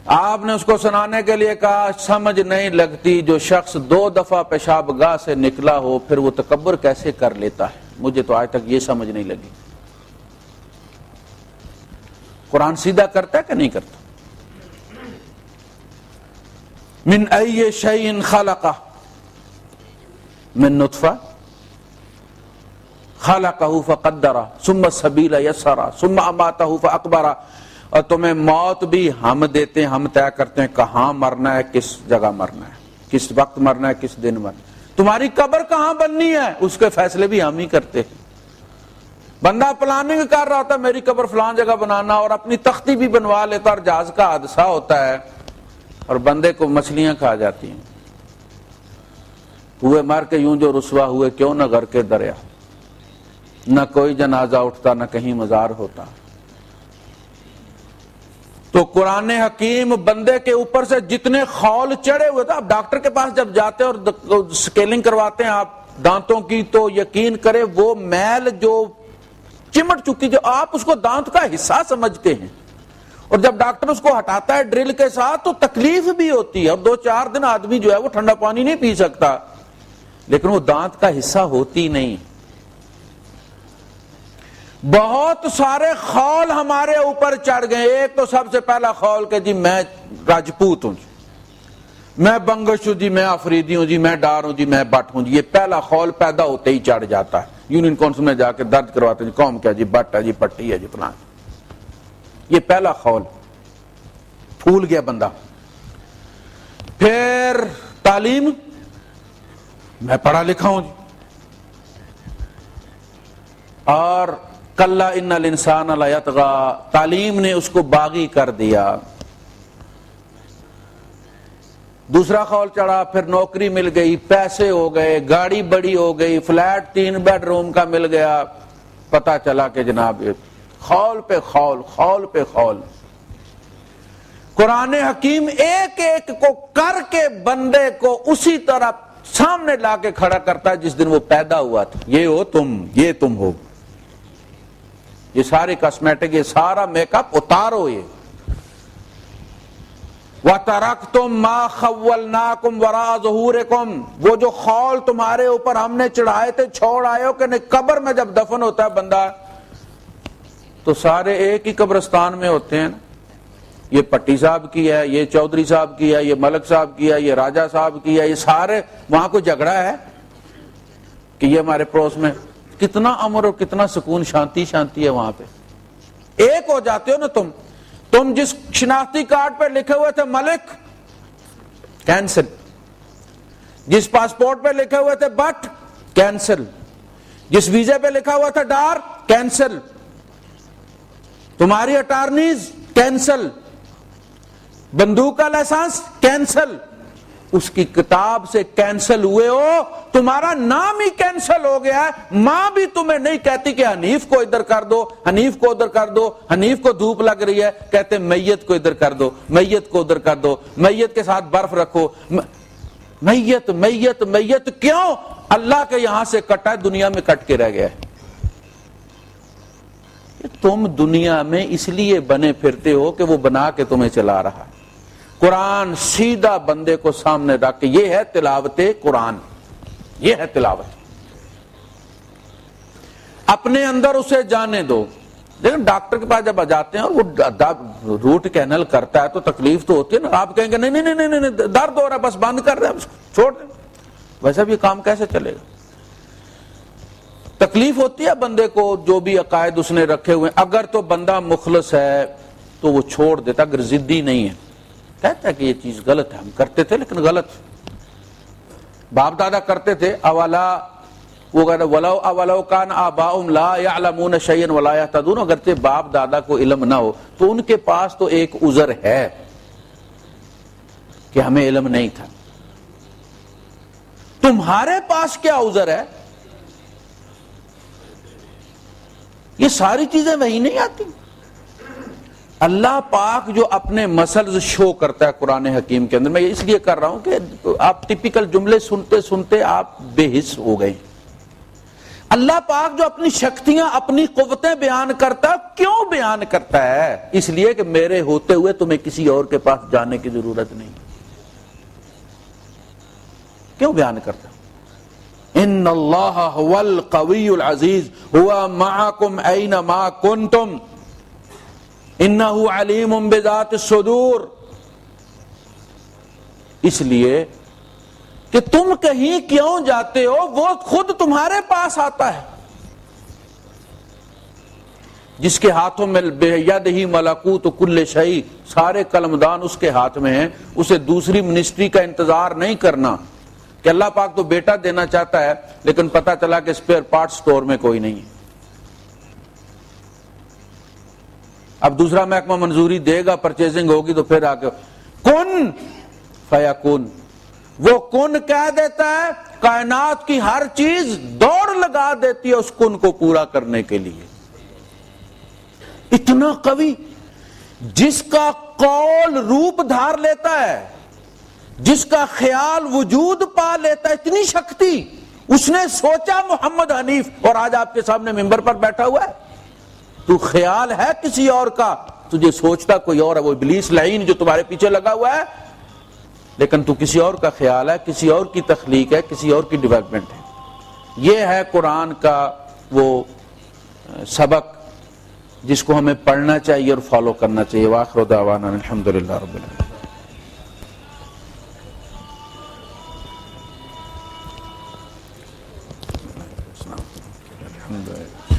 آپ نے اس کو سنانے کے لیے کہا سمجھ نہیں لگتی جو شخص 2 دفعہ پیشاب گاہ سے نکلا ہو پھر وہ تکبر کیسے کر لیتا ہے. مجھے تو آج تک یہ سمجھ نہیں لگی. قرآن سیدھا کرتا ہے کہ نہیں کرتا؟ من ای شیء خلقہ، من نطفہ خلقہ فقدرہ ثم السبیل یسرہ ثم اماتہ فاقبرہ. اور تمہیں موت بھی ہم دیتے ہیں، ہم طے کرتے ہیں کہاں مرنا ہے، کس جگہ مرنا ہے، کس وقت مرنا ہے، کس دن مرنا ہے. تمہاری قبر کہاں بننی ہے اس کے فیصلے بھی ہم ہی کرتے ہیں. بندہ پلاننگ کر رہا ہوتا میری قبر فلان جگہ بنانا، اور اپنی تختی بھی بنوا لیتا، اور جہاز کا حادثہ ہوتا ہے اور بندے کو مچھلیاں کھا جاتی ہیں. ہوئے مر کے یوں جو رسوا ہوئے کیوں نہ غر کے دریا، نہ کوئی جنازہ اٹھتا نہ کہیں مزار ہوتا. تو قرآن حکیم بندے کے اوپر سے جتنے خول چڑھے ہوئے تھے. آپ ڈاکٹر کے پاس جب جاتے ہیں اور سکیلنگ کرواتے ہیں آپ دانتوں کی، تو یقین کرے وہ میل جو چمٹ چکی، جو آپ اس کو دانت کا حصہ سمجھتے ہیں، اور جب ڈاکٹر اس کو ہٹاتا ہے ڈرل کے ساتھ تو تکلیف بھی ہوتی ہے، اور 2-4 دن آدمی جو ہے وہ ٹھنڈا پانی نہیں پی سکتا، لیکن وہ دانت کا حصہ ہوتی نہیں. بہت سارے خول ہمارے اوپر چڑھ گئے. ایک تو سب سے پہلا خول کہ جی میں راجپوت ہوں، جی میں بنگش ہوں، جی میں آفریدی ہوں، جی میں ڈار ہوں، جی میں بٹ ہوں. جی یہ پہلا خول پیدا ہوتے ہی چڑھ جاتا ہے. یونین کونسل میں جا کے درد کرواتے ہیں، جی قوم کیا، جی بٹ ہے، جی پٹی ہے، جی فلان. یہ پہلا خول پھول گیا بندہ. پھر تعلیم، میں پڑھا لکھا ہوں جی، اور کلا ان الانسان لیطغی، تعلیم نے اس کو باغی کر دیا. دوسرا خول چڑھا، پھر نوکری مل گئی، پیسے ہو گئے، گاڑی بڑی ہو گئی، فلیٹ 3 بیڈ روم کا مل گیا. پتا چلا کہ جناب خول پہ خول، خول پہ خول. قرآن حکیم ایک ایک کو کر کے بندے کو اسی طرح سامنے لا کے کھڑا کرتا ہے جس دن وہ پیدا ہوا تھا. یہ ہو تم، یہ تم ہو. یہ سارے کاسمیٹک، یہ سارا میک اپ اتارو. یہ وَتَرَكْتُمْ مَا خَوَّلْنَاكُمْ وَرَاءَ ظُهُورِكُمْ، وہ جو خول تمہارے اوپر ہم نے چڑھائے تھے چھوڑ آئے ہو کہ نہیں. قبر میں جب دفن ہوتا ہے بندہ تو سارے ایک ہی قبرستان میں ہوتے ہیں. یہ پٹی صاحب کی ہے، یہ چودھری صاحب کی ہے، یہ ملک صاحب کی ہے، یہ راجہ صاحب کی ہے. یہ سارے وہاں کوئی جھگڑا ہے کہ یہ ہمارے پڑوس میں. کتنا امر اور کتنا سکون، شانتی شانتی ہے وہاں پہ. ایک ہو جاتے ہو نا تم جس شناختی کارڈ پہ لکھے ہوئے تھے ملک، کینسل. جس پاسپورٹ پہ لکھے ہوئے تھے بٹ، کینسل. جس ویزے پہ لکھا ہوا تھا ڈار، کینسل. تمہاری اٹارنیز، کینسل. بندوق کا لائسنس، کینسل. اس کی کتاب سے کینسل ہوئے ہو، تمہارا نام ہی کینسل ہو گیا ہے. ماں بھی تمہیں نہیں کہتی کہ حنیف کو ادھر کر دو، حنیف کو ادھر کر دو، حنیف کو دھوپ لگ رہی ہے. کہتے میت کو ادھر کر دو، میت کو ادھر کر دو، میت کے ساتھ برف رکھو. میت میت میت کیوں؟ اللہ کے یہاں سے کٹا ہے، دنیا میں کٹ کے رہ گیا ہے. تم دنیا میں اس لیے بنے پھرتے ہو کہ وہ بنا کے تمہیں چلا رہا ہے. قرآن سیدھا بندے کو سامنے رکھ کے، یہ ہے تلاوت قرآن، یہ ہے تلاوت. اپنے اندر اسے جانے دو. لیکن ڈاکٹر کے پاس جب جاتے ہیں اور وہ روٹ کینل کرتا ہے تو تکلیف تو ہوتی ہے نا. آپ کہیں گے نہیں نہیں نہیں نہیں درد ہو رہا ہے بس بند کر رہے ہیں، چھوڑ دیں. ویسے بھی کام کیسے چلے گا؟ تکلیف ہوتی ہے بندے کو، جو بھی عقائد اس نے رکھے ہوئے. اگر تو بندہ مخلص ہے تو وہ چھوڑ دیتا، اگر ضدی نہیں ہے. کہتا ہے کہ یہ چیز غلط ہے، ہم کرتے تھے لیکن غلط. باپ دادا کرتے تھے. اولا وہ کہتا ولو اولو کان آباؤہم لا یعلمون شیئا ولا یہتدون، اگرچہ باپ دادا کو علم نہ ہو تو ان کے پاس تو ایک عذر ہے کہ ہمیں علم نہیں تھا. تمہارے پاس کیا عذر ہے؟ یہ ساری چیزیں وہی نہیں آتی. اللہ پاک جو اپنے مسلز شو کرتا ہے قرآن حکیم کے اندر. میں اس لیے کر رہا ہوں کہ آپ ٹپیکل جملے سنتے سنتے آپ بے حس ہو گئے. اللہ پاک جو اپنی شکتیاں، اپنی قوتیں بیان کرتا ہے، کیوں بیان کرتا ہے؟ اس لیے کہ میرے ہوتے ہوئے تمہیں کسی اور کے پاس جانے کی ضرورت نہیں. کیوں بیان کرتا ہے؟ ان اللہ هو القوی العزیز هو معکم اینما کنتم انہ علیم بذات الصدور. اس لیے کہ تم کہیں کیوں جاتے ہو وہ خود تمہارے پاس آتا ہے. جس کے ہاتھوں میں بیدہ ملکوت کل شیء، سارے قلمدان اس کے ہاتھ میں ہیں. اسے دوسری منسٹری کا انتظار نہیں کرنا کہ اللہ پاک تو بیٹا دینا چاہتا ہے لیکن پتہ چلا کہ اسپیئر پارٹ سٹور میں کوئی نہیں ہے. اب دوسرا محکمہ منظوری دے گا، پرچیزنگ ہوگی تو پھر آگے کن فیکون. وہ کن کہہ دیتا ہے، کائنات کی ہر چیز دوڑ لگا دیتی ہے اس کن کو پورا کرنے کے لیے. اتنا قوی، جس کا قول روپ دھار لیتا ہے، جس کا خیال وجود پا لیتا ہے. اتنی شکتی. اس نے سوچا محمد حنیف اور آج آپ کے سامنے ممبر پر بیٹھا ہوا ہے. تو خیال ہے کسی اور کا، تجھے سوچتا کوئی اور ہے، وہ ابلیس لعین جو تمہارے پیچھے لگا ہوا ہے. لیکن تو کسی اور کا خیال ہے، کسی اور کی تخلیق ہے، کسی اور کی ڈیولپمنٹ ہے. یہ ہے قرآن کا وہ سبق جس کو ہمیں پڑھنا چاہیے اور فالو کرنا چاہیے. وآخر دعوانا الحمدللہ رب العالمین. الحمدللہ.